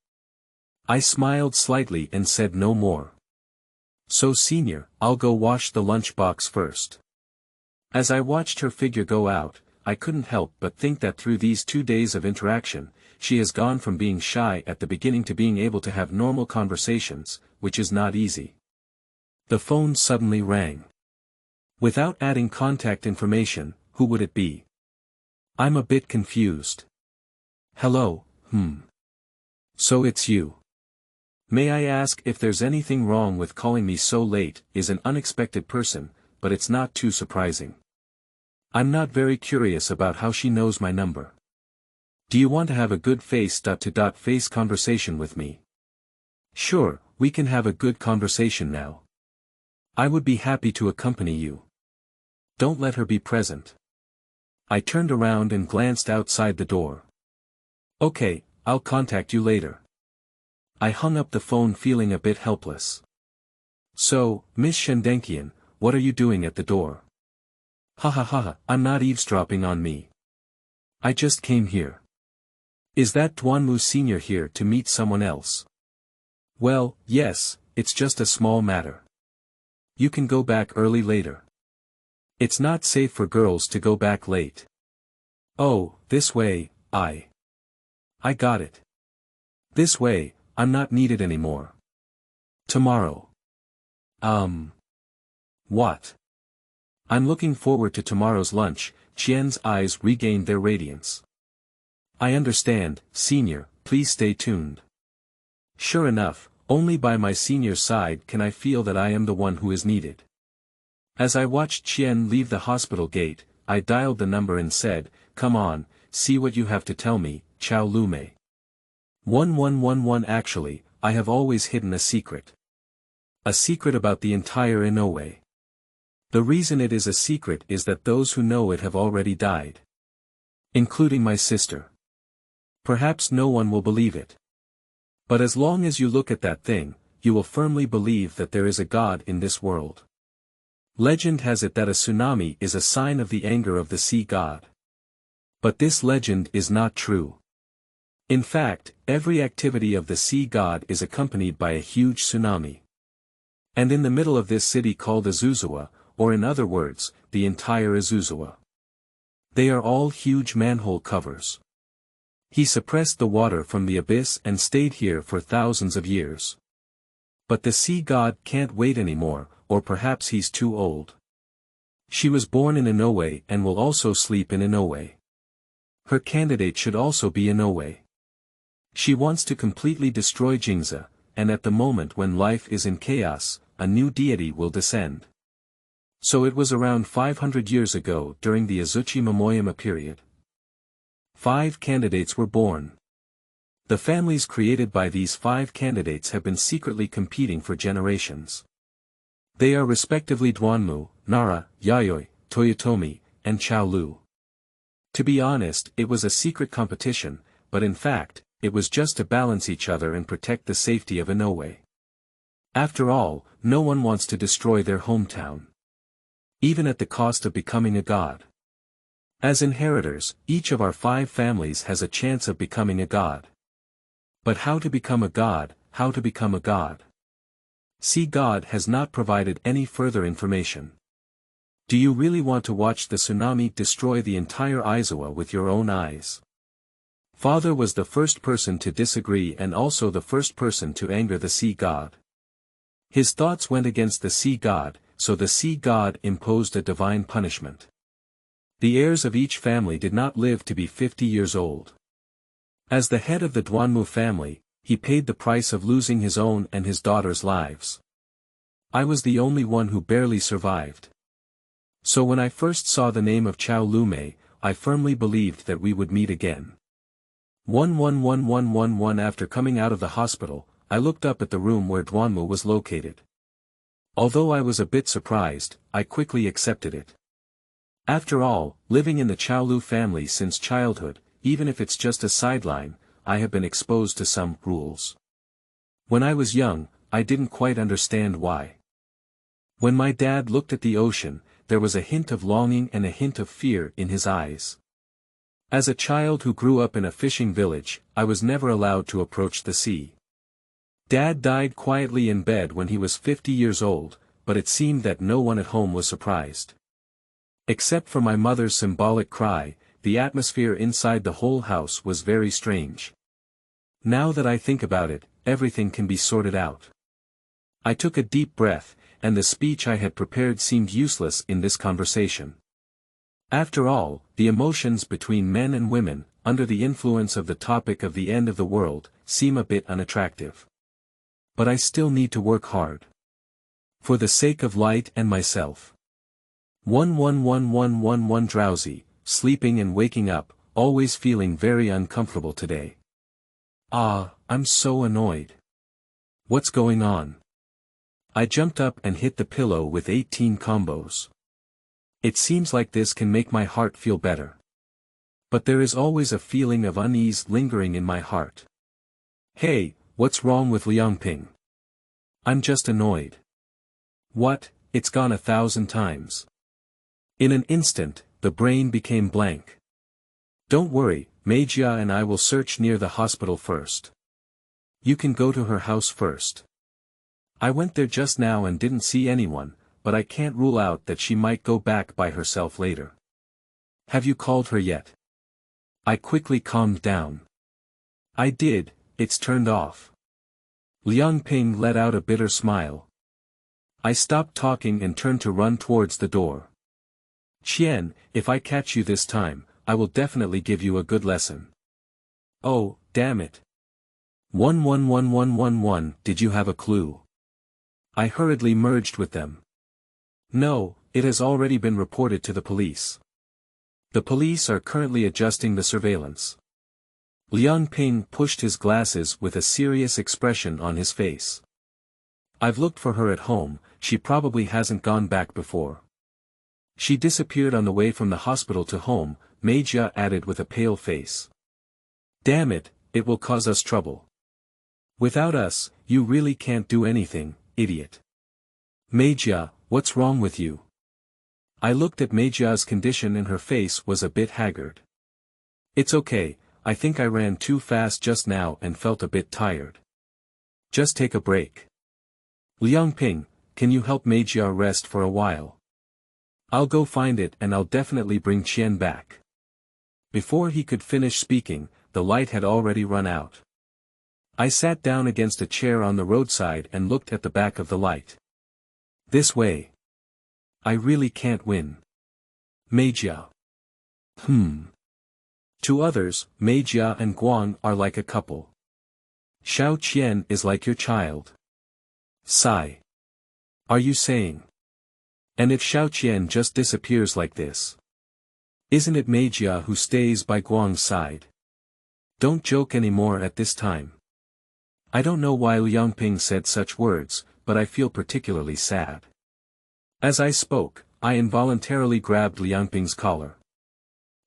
I smiled slightly and said no more. So senior, I'll go wash the lunchbox first. As I watched her figure go out, I couldn't help but think that through these 2 days of interaction, she has gone from being shy at the beginning to being able to have normal conversations, which is not easy. The phone suddenly rang. Without adding contact information, who would it be? I'm a bit confused. Hello, So it's you. May I ask if there's anything wrong with calling me so late? Is an unexpected person, but it's not too surprising. I'm not very curious about how she knows my number. Do you want to have a good face-to-face conversation with me? Sure, we can have a good conversation now. I would be happy to accompany you. Don't let her be present. I turned around and glanced outside the door. Okay, I'll contact you later. I hung up the phone feeling a bit helpless. So, Miss Shendenkian, what are you doing at the door? Ha, I'm not eavesdropping on me. I just came here. Is that Duanmu Senior here to meet someone else? Well, yes, it's just a small matter. You can go back early later. It's not safe for girls to go back late. Oh, this way, I got it. This way, I'm not needed anymore. Tomorrow. What? I'm looking forward to tomorrow's lunch. Qian's eyes regained their radiance. I understand, senior, please stay tuned. Sure enough, only by my senior's side can I feel that I am the one who is needed. As I watched Qian leave the hospital gate, I dialed the number and said, come on, see what you have to tell me, Chaoliu. 1111. Actually, I have always hidden a secret. A secret about the entire Inoue. The reason it is a secret is that those who know it have already died. Including my sister. Perhaps no one will believe it. But as long as you look at that thing, you will firmly believe that there is a god in this world. Legend has it that a tsunami is a sign of the anger of the sea god. But this legend is not true. In fact, every activity of the sea god is accompanied by a huge tsunami. And in the middle of this city called Azuzawa, or in other words, the entire Azuzawa. They are all huge manhole covers. He suppressed the water from the abyss and stayed here for thousands of years. But the sea god can't wait anymore, or perhaps he's too old. She was born in Inoue and will also sleep in Inoue. Her candidate should also be Inoue. She wants to completely destroy Jingza, and at the moment when life is in chaos, a new deity will descend. So it was around 500 years ago during the Azuchi Momoyama period. 5 candidates were born. The families created by these 5 candidates have been secretly competing for generations. They are respectively Duanmu, Nara, Yayoi, Toyotomi, and Chaoliu. To be honest, it was a secret competition, but in fact, it was just to balance each other and protect the safety of Inoue. After all, no one wants to destroy their hometown. Even at the cost of becoming a god. As inheritors, each of our 5 families has a chance of becoming a god. But how to become a god, how to become a god? Sea God has not provided any further information. Do you really want to watch the tsunami destroy the entire Aizawa with your own eyes? Father was the first person to disagree and also the first person to anger the sea god. His thoughts went against the sea god, so the sea god imposed a divine punishment. The heirs of each family did not live to be 50 years old. As the head of the Duanmu family, he paid the price of losing his own and his daughter's lives. I was the only one who barely survived. So when I first saw the name of Chaoliu, I firmly believed that we would meet again. 111111 After coming out of the hospital, I looked up at the room where Duanmu was located. Although I was a bit surprised, I quickly accepted it. After all, living in the Chaoliu family since childhood, even if it's just a sideline, I have been exposed to some rules. When I was young, I didn't quite understand why. When my dad looked at the ocean, there was a hint of longing and a hint of fear in his eyes. As a child who grew up in a fishing village, I was never allowed to approach the sea. Dad died quietly in bed when he was 50 years old, but it seemed that no one at home was surprised. Except for my mother's symbolic cry, the atmosphere inside the whole house was very strange. Now that I think about it, everything can be sorted out. I took a deep breath, and the speech I had prepared seemed useless in this conversation. After all, the emotions between men and women, under the influence of the topic of the end of the world, seem a bit unattractive. But I still need to work hard. For the sake of light and myself. 111111 Drowsy, sleeping and waking up, always feeling very uncomfortable today. I'm so annoyed. What's going on? I jumped up and hit the pillow with 18 combos. It seems like this can make my heart feel better. But there is always a feeling of unease lingering in my heart. Hey, what's wrong with Liangping? I'm just annoyed. What, it's gone 1,000 times. In an instant, the brain became blank. Don't worry, Meijia and I will search near the hospital first. You can go to her house first. I went there just now and didn't see anyone, but I can't rule out that she might go back by herself later. Have you called her yet? I quickly calmed down. I did, it's turned off. Liangping let out a bitter smile. I stopped talking and turned to run towards the door. Qian, if I catch you this time, I will definitely give you a good lesson. Oh, damn it. 111111 Did you have a clue? I hurriedly merged with them. No, it has already been reported to the police. The police are currently adjusting the surveillance. Liangping pushed his glasses with a serious expression on his face. I've looked for her at home, she probably hasn't gone back before. She disappeared on the way from the hospital to home, Meijia added with a pale face. Damn it, it will cause us trouble. Without us, you really can't do anything, idiot. Meijia, what's wrong with you? I looked at Meijia's condition and her face was a bit haggard. It's okay, I think I ran too fast just now and felt a bit tired. Just take a break. Liangping, can you help Meijia rest for a while? I'll go find it and I'll definitely bring Qian back. Before he could finish speaking, the light had already run out. I sat down against a chair on the roadside and looked at the back of the light. This way. I really can't win. Meijia. To others, Meijia and Guang are like a couple. Xiao Qian is like your child. Sigh. Are you saying? And if Xiao Qian just disappears like this? Isn't it Meijia who stays by Guang's side? Don't joke anymore at this time. I don't know why Liangping said such words, but I feel particularly sad. As I spoke, I involuntarily grabbed Liangping's collar.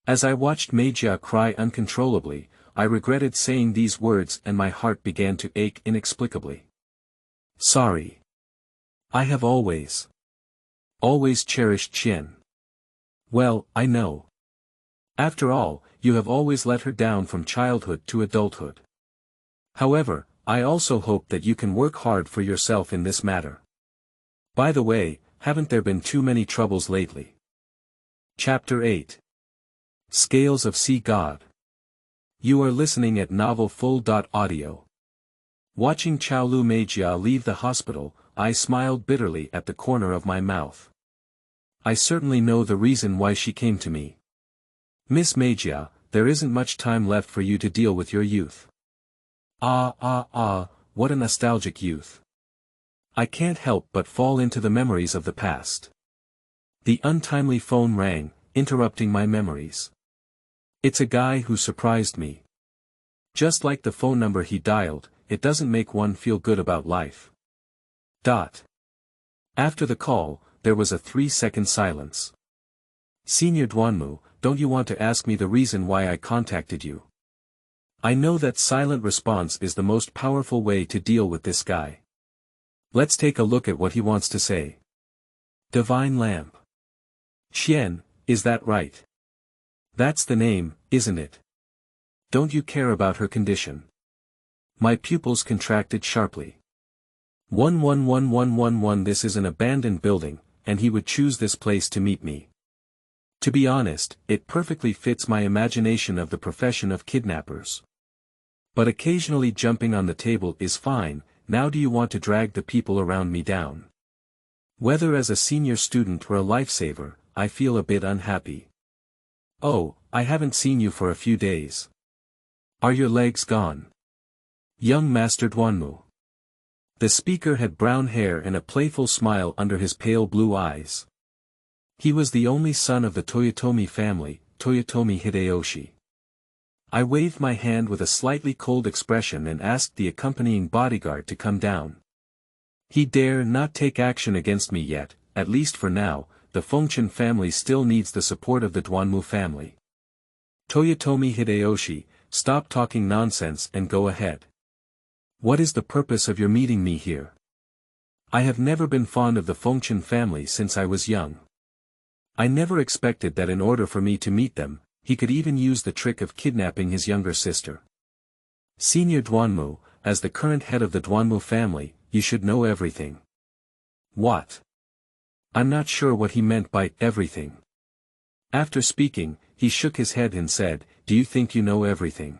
As I watched Meijia cry uncontrollably, I regretted saying these words and my heart began to ache inexplicably. Sorry. I have always cherished Qian. Well, I know. After all, you have always let her down from childhood to adulthood. However, I also hope that you can work hard for yourself in this matter. By the way, haven't there been too many troubles lately? Chapter 8. Scales of Sea God. You are listening at novelfull.audio. Watching Chaoliu Meijia leave the hospital, I smiled bitterly at the corner of my mouth. I certainly know the reason why she came to me. Miss Meijia, there isn't much time left for you to deal with your youth. What a nostalgic youth. I can't help but fall into the memories of the past. The untimely phone rang, interrupting my memories. It's a guy who surprised me. Just like the phone number he dialed, it doesn't make one feel good about life. After the call, there was a 3-second silence. Senior Duanmu, don't you want to ask me the reason why I contacted you? I know that silent response is the most powerful way to deal with this guy. Let's take a look at what he wants to say. Divine Lamp. Qian, is that right? That's the name, isn't it? Don't you care about her condition? My pupils contracted sharply. 111111 This is an abandoned building, and he would choose this place to meet me. To be honest, it perfectly fits my imagination of the profession of kidnappers. But occasionally jumping on the table is fine. Now do you want to drag the people around me down? Whether as a senior student or a lifesaver, I feel a bit unhappy. Oh, I haven't seen you for a few days. Are your legs gone? Young Master Duanmu. The speaker had brown hair and a playful smile under his pale blue eyes. He was the only son of the Toyotomi family, Toyotomi Hideyoshi. I waved my hand with a slightly cold expression and asked the accompanying bodyguard to come down. He dare not take action against me yet, at least for now. The Fengchen family still needs the support of the Duanmu family. Toyotomi Hideyoshi, stop talking nonsense and go ahead. What is the purpose of your meeting me here? I have never been fond of the Fengchen family since I was young. I never expected that in order for me to meet them, he could even use the trick of kidnapping his younger sister. Senior Duanmu, as the current head of the Duanmu family, you should know everything. What? I'm not sure what he meant by everything. After speaking, he shook his head and said, do you think you know everything?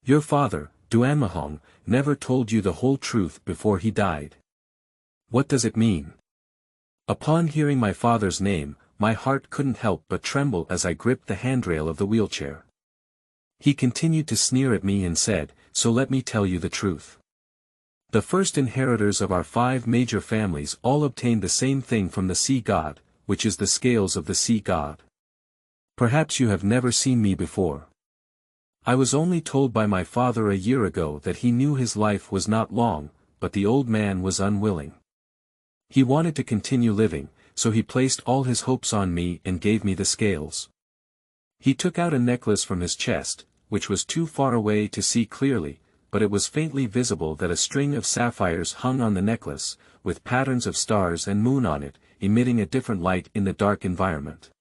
Your father, Duanmahong, never told you the whole truth before he died. What does it mean? Upon hearing my father's name, my heart couldn't help but tremble as I gripped the handrail of the wheelchair. He continued to sneer at me and said, so let me tell you the truth. The first inheritors of our 5 major families all obtained the same thing from the sea god, which is the scales of the sea god. Perhaps you have never seen me before. I was only told by my father a year ago that he knew his life was not long, but the old man was unwilling. He wanted to continue living, so he placed all his hopes on me and gave me the scales. He took out a necklace from his chest, which was too far away to see clearly, but it was faintly visible that a string of sapphires hung on the necklace, with patterns of stars and moon on it, emitting a different light in the dark environment.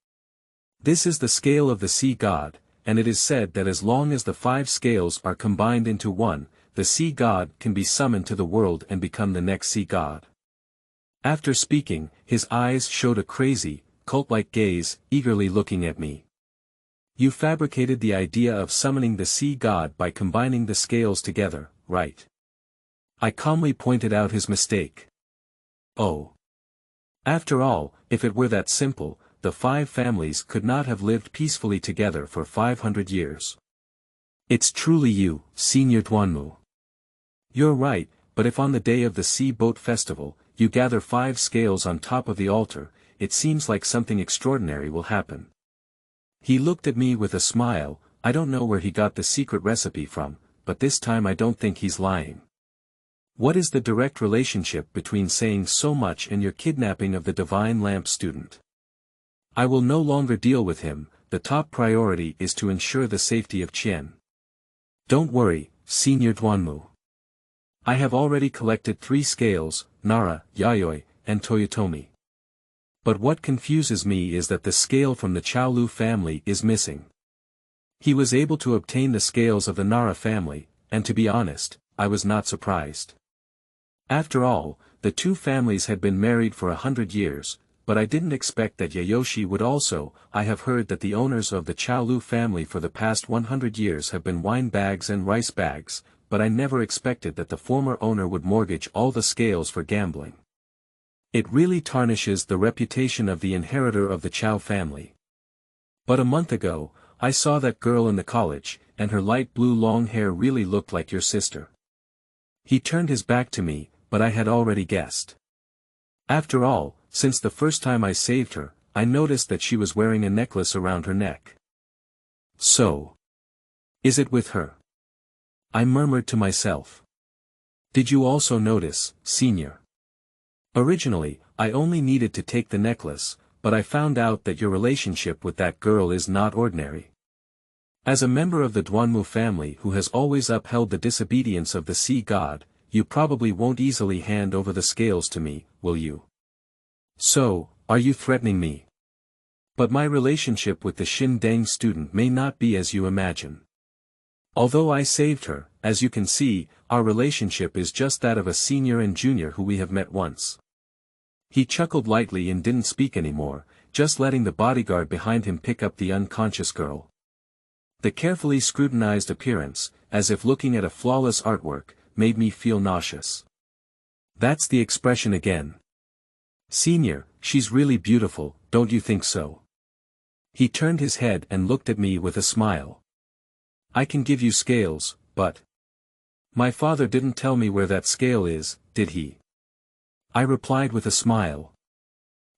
This is the scale of the sea god, and it is said that as long as the 5 scales are combined into one, the sea god can be summoned to the world and become the next sea god. After speaking, his eyes showed a crazy, cult-like gaze, eagerly looking at me. You fabricated the idea of summoning the sea god by combining the scales together, right? I calmly pointed out his mistake. Oh. After all, if it were that simple, the 5 families could not have lived peacefully together for 500 years. It's truly you, Senior Duanmu. You're right, but if on the day of the Sea Boat Festival, you gather 5 scales on top of the altar, it seems like something extraordinary will happen. He looked at me with a smile. I don't know where he got the secret recipe from, but this time I don't think he's lying. What is the direct relationship between saying so much and your kidnapping of the Divine Lamp student? I will no longer deal with him. The top priority is to ensure the safety of Qian. Don't worry, Senior Duanmu. I have already collected 3 scales, Nara, Yayoi, and Toyotomi. But what confuses me is that the scale from the Chaoliu family is missing. He was able to obtain the scales of the Nara family, and to be honest, I was not surprised. After all, the 2 families had been married for 100 years, but I didn't expect that Yayoshi would also. I have heard that the owners of the Chaoliu family for the past 100 years have been wine bags and rice bags, but I never expected that the former owner would mortgage all the scales for gambling. It really tarnishes the reputation of the inheritor of the Chao family. But a month ago, I saw that girl in the college, and her light blue long hair really looked like your sister. He turned his back to me, but I had already guessed. After all, since the first time I saved her, I noticed that she was wearing a necklace around her neck. So. Is it with her? I murmured to myself. Did you also notice, Senior? Originally, I only needed to take the necklace, but I found out that your relationship with that girl is not ordinary. As a member of the Duanmu family who has always upheld the disobedience of the sea god, you probably won't easily hand over the scales to me, will you? So, are you threatening me? But my relationship with the Xindeng student may not be as you imagine. Although I saved her, as you can see, our relationship is just that of a senior and junior who we have met once. He chuckled lightly and didn't speak anymore, just letting the bodyguard behind him pick up the unconscious girl. The carefully scrutinized appearance, as if looking at a flawless artwork, made me feel nauseous. That's the expression again. Senior, she's really beautiful, don't you think so? He turned his head and looked at me with a smile. I can give you scales, but... My father didn't tell me where that scale is, did he? I replied with a smile.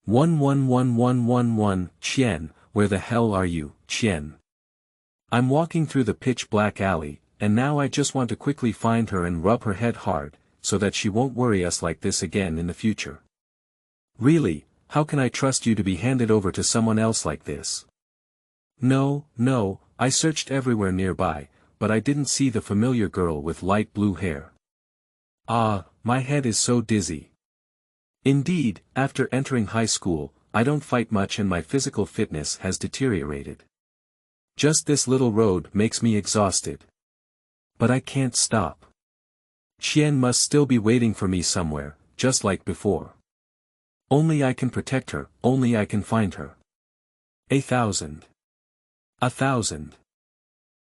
111111, Qian, where the hell are you, Qian? I'm walking through the pitch-black alley, and now I just want to quickly find her and rub her head hard, so that she won't worry us like this again in the future. Really, how can I trust you to be handed over to someone else like this? No, I searched everywhere nearby, but I didn't see the familiar girl with light blue hair. Ah, my head is so dizzy. Indeed, after entering high school, I don't fight much and my physical fitness has deteriorated. Just this little road makes me exhausted. But I can't stop. Qian must still be waiting for me somewhere, just like before. Only I can protect her, only I can find her. 1,000. 1,000.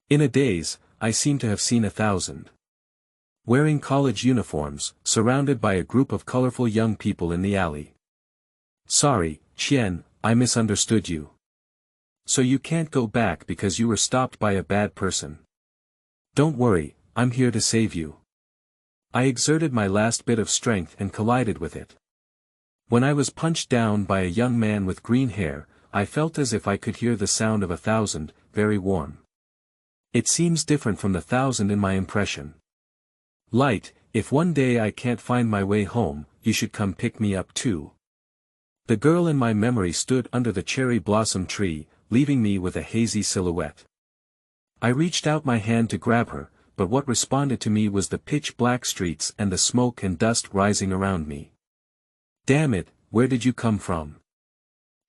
In a daze, I seem to have seen 1,000. Wearing college uniforms, surrounded by a group of colorful young people in the alley. Sorry, Qian, I misunderstood you. So you can't go back because you were stopped by a bad person. Don't worry, I'm here to save you. I exerted my last bit of strength and collided with it. When I was punched down by a young man with green hair, I felt as if I could hear the sound of 1,000, very warm. It seems different from the 1,000 in my impression. Light, if one day I can't find my way home, you should come pick me up too. The girl in my memory stood under the cherry blossom tree, leaving me with a hazy silhouette. I reached out my hand to grab her, but what responded to me was the pitch-black streets and the smoke and dust rising around me. Damn it, where did you come from?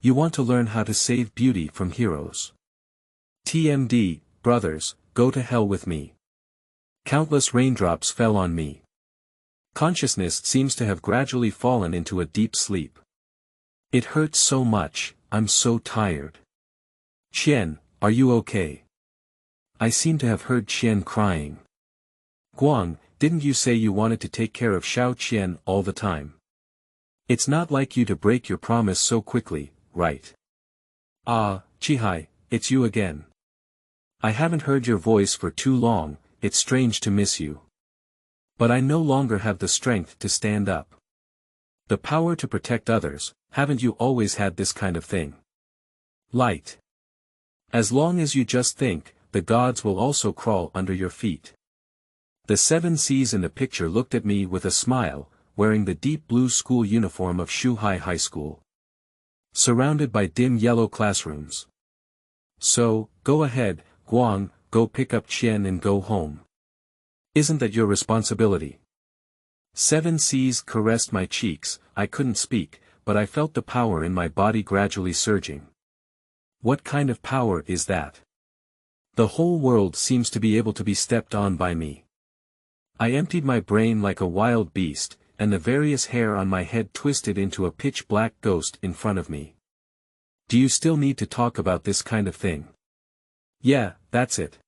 You want to learn how to save beauty from heroes. TMD, brothers, go to hell with me. Countless raindrops fell on me. Consciousness seems to have gradually fallen into a deep sleep. It hurts so much, I'm so tired. Qian, are you okay? I seem to have heard Qian crying. Guang, didn't you say you wanted to take care of Xiao Qian all the time? It's not like you to break your promise so quickly, right? Ah, Qihai, it's you again. I haven't heard your voice for too long, it's strange to miss you. But I no longer have the strength to stand up. The power to protect others, haven't you always had this kind of thing? Light. As long as you just think, the gods will also crawl under your feet. The 7 Cs in the picture looked at me with a smile, wearing the deep blue school uniform of Shuhai High School. Surrounded by dim yellow classrooms. So, go ahead, Guang, go pick up Qian and go home. Isn't that your responsibility? 7 Cs caressed my cheeks, I couldn't speak, but I felt the power in my body gradually surging. What kind of power is that? The whole world seems to be able to be stepped on by me. I emptied my brain like a wild beast, and the various hair on my head twisted into a pitch-black ghost in front of me. Do you still need to talk about this kind of thing? Yeah, that's it.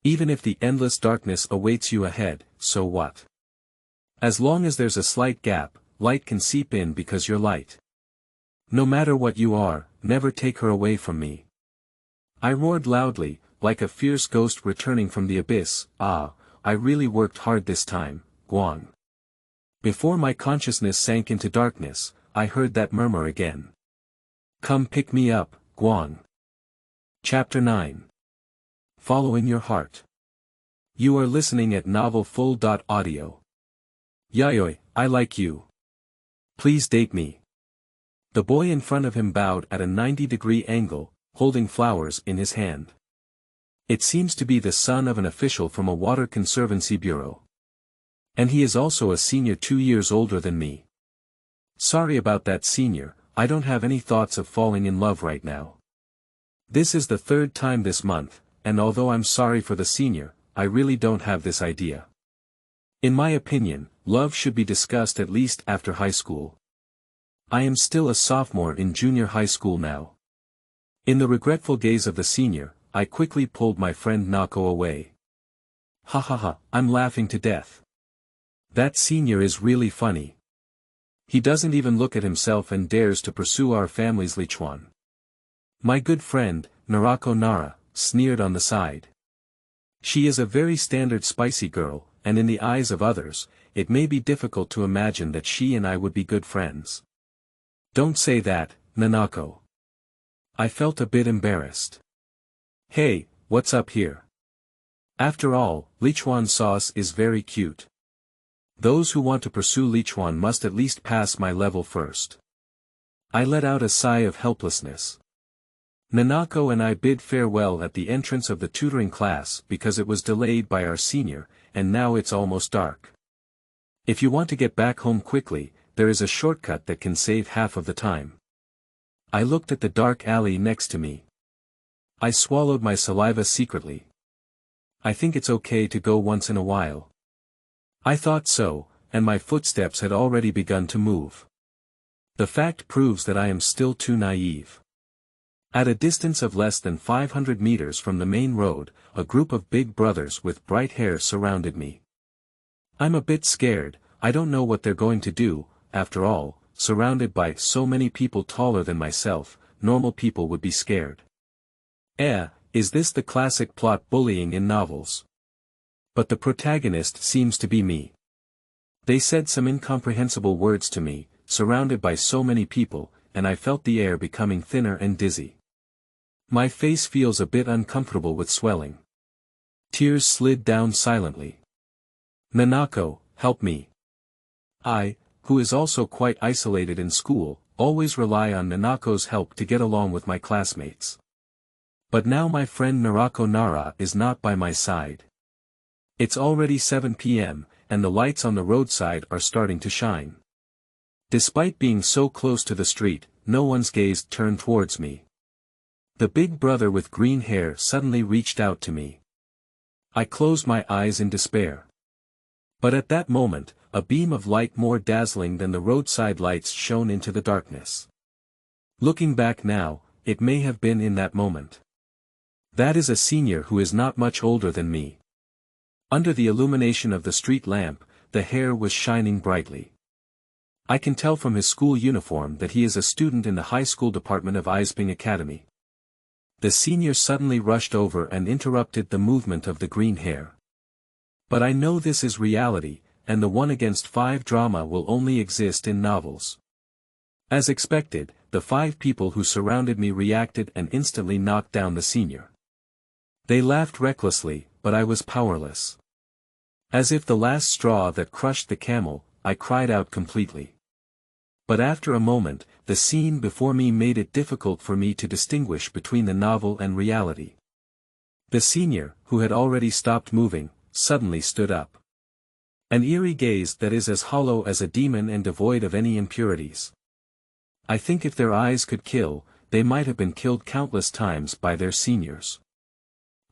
Even if the endless darkness awaits you ahead, so what? As long as there's a slight gap, light can seep in because you're light. No matter what you are, never take her away from me. I roared loudly, like a fierce ghost returning from the abyss. Ah, I really worked hard this time, Guang. Before my consciousness sank into darkness, I heard that murmur again. Come pick me up, Guang. Chapter 9. Following Your Heart. You are listening at Novel Full.audio. Yayoi, I like you. Please date me. The boy in front of him bowed at a 90-degree angle, holding flowers in his hand. It seems to be the son of an official from a water conservancy bureau. And he is also a senior 2 years older than me. Sorry about that, senior, I don't have any thoughts of falling in love right now. This is the 3rd time this month, and although I'm sorry for the senior, I really don't have this idea. In my opinion, love should be discussed at least after high school. I am still a sophomore in junior high school now. In the regretful gaze of the senior, I quickly pulled my friend Nako away. Ha ha ha, I'm laughing to death. That senior is really funny. He doesn't even look at himself and dares to pursue our family's Lichuan. My good friend, Narako Nara, sneered on the side. She is a very standard spicy girl, and in the eyes of others, it may be difficult to imagine that she and I would be good friends. Don't say that, Nanako. I felt a bit embarrassed. Hey, what's up here? After all, Lichuan sauce is very cute. Those who want to pursue Lichuan must at least pass my level first. I let out a sigh of helplessness. Nanako and I bid farewell at the entrance of the tutoring class because it was delayed by our senior, and now it's almost dark. If you want to get back home quickly, there is a shortcut that can save half of the time. I looked at the dark alley next to me. I swallowed my saliva secretly. I think it's okay to go once in a while. I thought so, and my footsteps had already begun to move. The fact proves that I am still too naive. At a distance of less than 500 meters from the main road, a group of big brothers with bright hair surrounded me. I'm a bit scared, I don't know what they're going to do. After all, surrounded by so many people taller than myself, normal people would be scared. Is this the classic plot bullying in novels? But the protagonist seems to be me. They said some incomprehensible words to me, surrounded by so many people, and I felt the air becoming thinner and dizzy. My face feels a bit uncomfortable with swelling. Tears slid down silently. Nanako, help me. I, who is also quite isolated in school, always rely on Nanako's help to get along with my classmates. But now my friend Narako Nara is not by my side. It's already 7 p.m., and the lights on the roadside are starting to shine. Despite being so close to the street, no one's gaze turned towards me. The big brother with green hair suddenly reached out to me. I closed my eyes in despair. But at that moment, a beam of light more dazzling than the roadside lights shone into the darkness. Looking back now, it may have been in that moment. That is a senior who is not much older than me. Under the illumination of the street lamp, the hair was shining brightly. I can tell from his school uniform that he is a student in the high school department of Liangping Academy. The senior suddenly rushed over and interrupted the movement of the green hair. But I know this is reality, and the 1-against-5 drama will only exist in novels. As expected, the 5 people who surrounded me reacted and instantly knocked down the senior. They laughed recklessly, but I was powerless. As if the last straw that crushed the camel, I cried out completely. But after a moment, the scene before me made it difficult for me to distinguish between the novel and reality. The senior, who had already stopped moving, suddenly stood up. An eerie gaze that is as hollow as a demon and devoid of any impurities. I think if their eyes could kill, they might have been killed countless times by their seniors.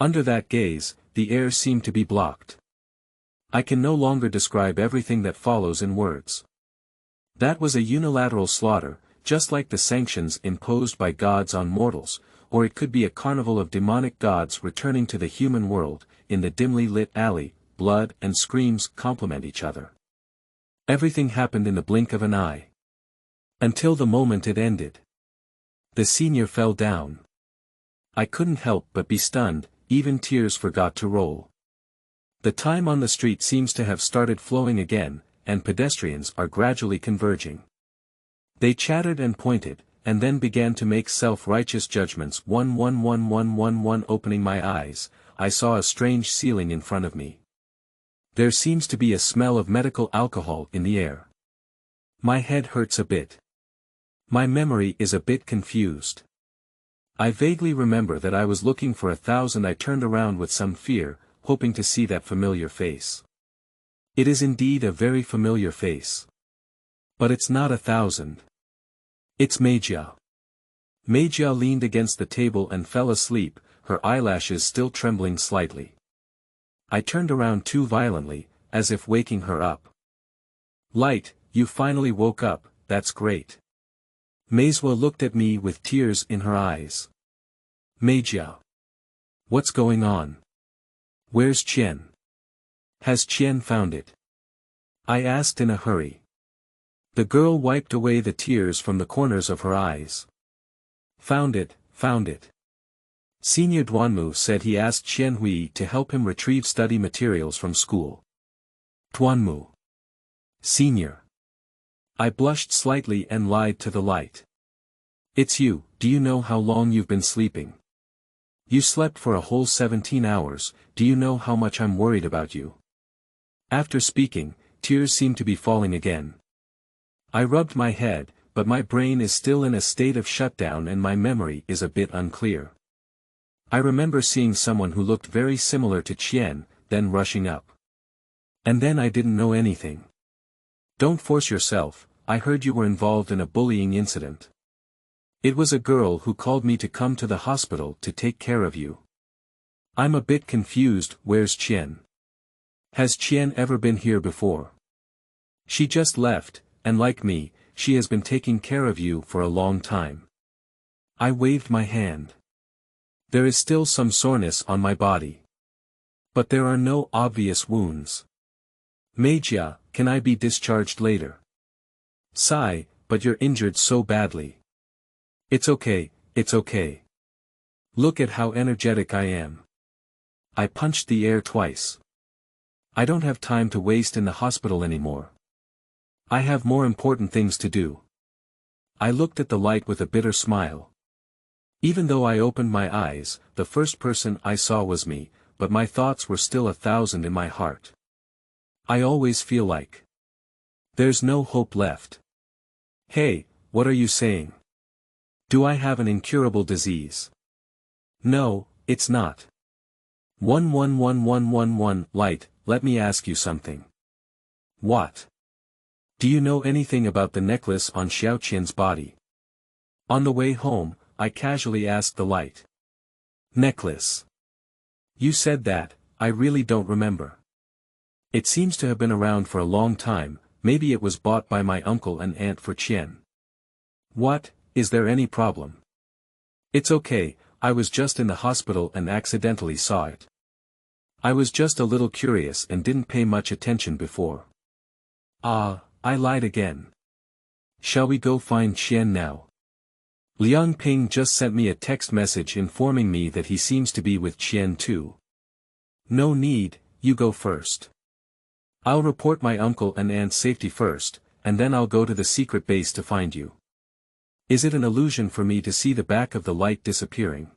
Under that gaze, the air seemed to be blocked. I can no longer describe everything that follows in words. That was a unilateral slaughter, just like the sanctions imposed by gods on mortals, or it could be a carnival of demonic gods returning to the human world. In the dimly lit alley, blood and screams complement each other. Everything happened in the blink of an eye. Until the moment it ended. The senior fell down. I couldn't help but be stunned, even tears forgot to roll. The time on the street seems to have started flowing again, and pedestrians are gradually converging. They chattered and pointed, and then began to make self-righteous judgments. 11111. Opening my eyes, I saw a strange ceiling in front of me. There seems to be a smell of medical alcohol in the air. My head hurts a bit. My memory is a bit confused. I vaguely remember that I was looking for 1,000. I turned around with some fear, hoping to see that familiar face. It is indeed a very familiar face. But it's not 1,000. It's Meijia. Meijia leaned against the table and fell asleep, her eyelashes still trembling slightly. I turned around too violently, as if waking her up. Light, you finally woke up, that's great. Meijia looked at me with tears in her eyes. Meijia. What's going on? Where's Qian? Has Qian found it? I asked in a hurry. The girl wiped away the tears from the corners of her eyes. Found it, found it. Senior Duanmu said he asked Shenwu to help him retrieve study materials from school. Duanmu. Senior. I blushed slightly and lied to the light. It's you. Do you know how long you've been sleeping? You slept for a whole 17 hours, do you know how much I'm worried about you? After speaking, tears seemed to be falling again. I rubbed my head, but my brain is still in a state of shutdown and my memory is a bit unclear. I remember seeing someone who looked very similar to Qian, then rushing up. And then I didn't know anything. Don't force yourself, I heard you were involved in a bullying incident. It was a girl who called me to come to the hospital to take care of you. I'm a bit confused. Where's Qian? Has Qian ever been here before? She just left, and like me, she has been taking care of you for a long time. I waved my hand. There is still some soreness on my body. But there are no obvious wounds. Meijia, can I be discharged later? Sigh, but you're injured so badly. It's okay, it's okay. Look at how energetic I am. I punched the air twice. I don't have time to waste in the hospital anymore. I have more important things to do. I looked at the light with a bitter smile. Even though I opened my eyes, the first person I saw was me, but my thoughts were still 1,000 in my heart. I always feel like there's no hope left. Hey, what are you saying? Do I have an incurable disease? No, it's not. 111111 Light, let me ask you something. What? Do you know anything about the necklace on Xiaoqian's body? On the way home, I casually asked the light. Necklace. You said that, I really don't remember. It seems to have been around for a long time, maybe it was bought by my uncle and aunt for Qian. What, is there any problem? It's okay, I was just in the hospital and accidentally saw it. I was just a little curious and didn't pay much attention before. Ah, I lied again. Shall we go find Qian now? Liangping just sent me a text message informing me that he seems to be with Qian too. No need, you go first. I'll report my uncle and aunt's safety first, and then I'll go to the secret base to find you. Is it an illusion for me to see the back of the light disappearing?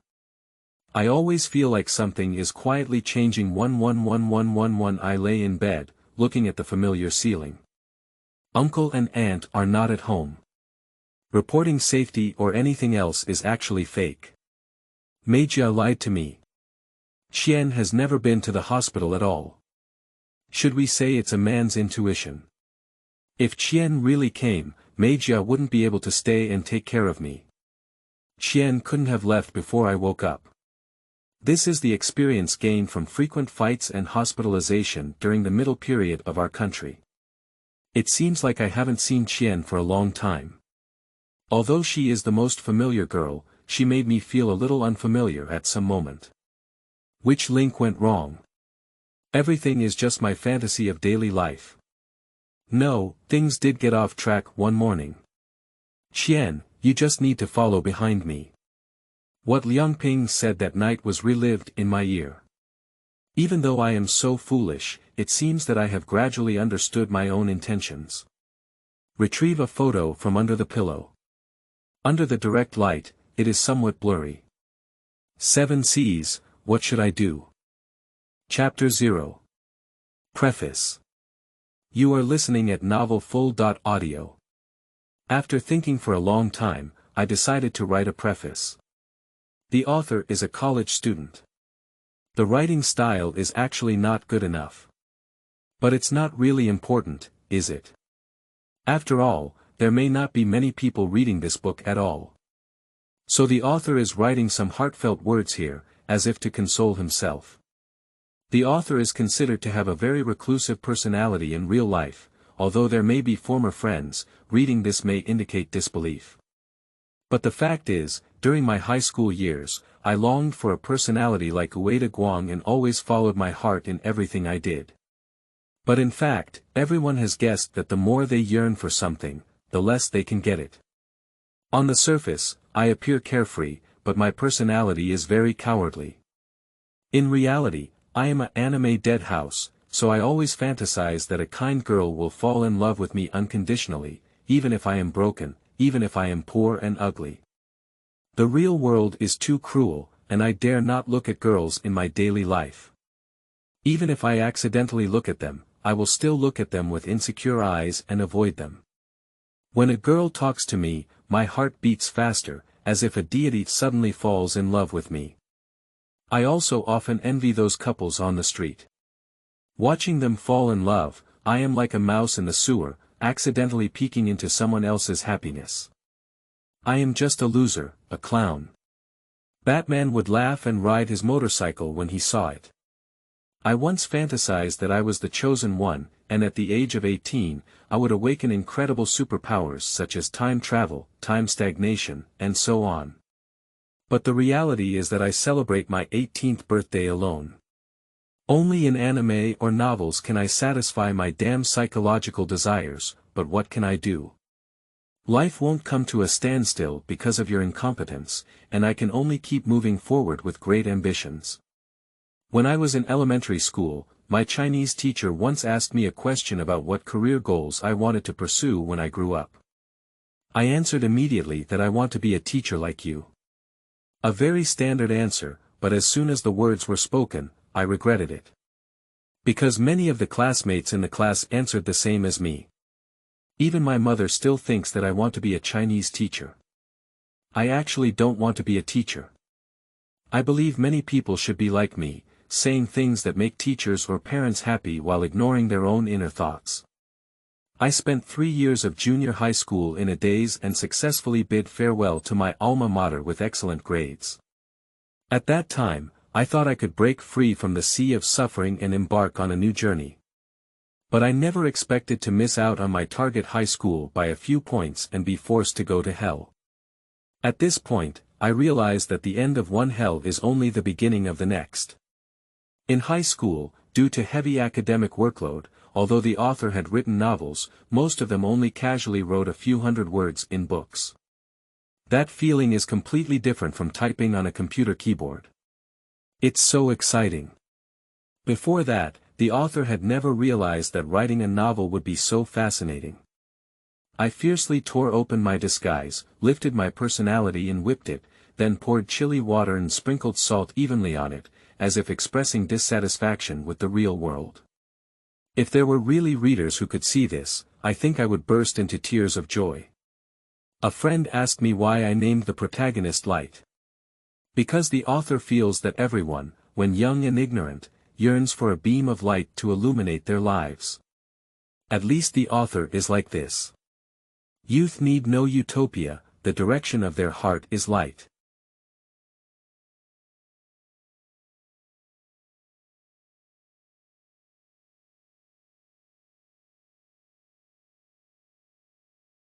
I always feel like something is quietly changing. 111111 I lay in bed, looking at the familiar ceiling. Uncle and aunt are not at home. Reporting safety or anything else is actually fake. Meijia lied to me. Qian has never been to the hospital at all. Should we say it's a man's intuition? If Qian really came, Meijia wouldn't be able to stay and take care of me. Qian couldn't have left before I woke up. This is the experience gained from frequent fights and hospitalization during the middle period of our country. It seems like I haven't seen Qian for a long time. Although she is the most familiar girl, she made me feel a little unfamiliar at some moment. Which link went wrong? Everything is just my fantasy of daily life. No, things did get off track one morning. Qian, you just need to follow behind me. What Liangping said that night was relived in my ear. Even though I am so foolish, it seems that I have gradually understood my own intentions. Retrieve a photo from under the pillow. Under the direct light, it is somewhat blurry. 7 C's, what should I do? Chapter 0. Preface. You are listening at Novel Full.audio. After thinking for a long time, I decided to write a preface. The author is a college student. The writing style is actually not good enough. But it's not really important, is it? After all, there may not be many people reading this book at all. So the author is writing some heartfelt words here, as if to console himself. The author is considered to have a very reclusive personality in real life, although there may be former friends, reading this may indicate disbelief. But the fact is, during my high school years, I longed for a personality like Ueda Guang and always followed my heart in everything I did. But in fact, everyone has guessed that the more they yearn for something, the less they can get it. On the surface, I appear carefree, but my personality is very cowardly. In reality, I am an anime deadhouse, so I always fantasize that a kind girl will fall in love with me unconditionally, even if I am broken, even if I am poor and ugly. The real world is too cruel, and I dare not look at girls in my daily life. Even if I accidentally look at them, I will still look at them with insecure eyes and avoid them. When a girl talks to me, my heart beats faster, as if a deity suddenly falls in love with me. I also often envy those couples on the street. Watching them fall in love, I am like a mouse in the sewer, accidentally peeking into someone else's happiness. I am just a loser, a clown. Batman would laugh and ride his motorcycle when he saw it. I once fantasized that I was the chosen one, and at the age of 18, I would awaken incredible superpowers such as time travel, time stagnation, and so on. But the reality is that I celebrate my 18th birthday alone. Only in anime or novels can I satisfy my damn psychological desires, but what can I do? Life won't come to a standstill because of your incompetence, and I can only keep moving forward with great ambitions. When I was in elementary school, my Chinese teacher once asked me a question about what career goals I wanted to pursue when I grew up. I answered immediately that I want to be a teacher like you. A very standard answer, but as soon as the words were spoken, I regretted it. Because many of the classmates in the class answered the same as me. Even my mother still thinks that I want to be a Chinese teacher. I actually don't want to be a teacher. I believe many people should be like me, saying things that make teachers or parents happy while ignoring their own inner thoughts. I spent 3 years of junior high school in a daze and successfully bid farewell to my alma mater with excellent grades. At that time, I thought I could break free from the sea of suffering and embark on a new journey. But I never expected to miss out on my target high school by a few points and be forced to go to hell. At this point, I realized that the end of one hell is only the beginning of the next. In high school, due to heavy academic workload, although the author had written novels, most of them only casually wrote a few hundred words in books. That feeling is completely different from typing on a computer keyboard. It's so exciting. Before that, the author had never realized that writing a novel would be so fascinating. I fiercely tore open my disguise, lifted my personality and whipped it, then poured chilly water and sprinkled salt evenly on it, as if expressing dissatisfaction with the real world. If there were really readers who could see this, I think I would burst into tears of joy. A friend asked me why I named the protagonist Light. Because the author feels that everyone, when young and ignorant, yearns for a beam of light to illuminate their lives. At least the author is like this. Youth need no utopia, the direction of their heart is light.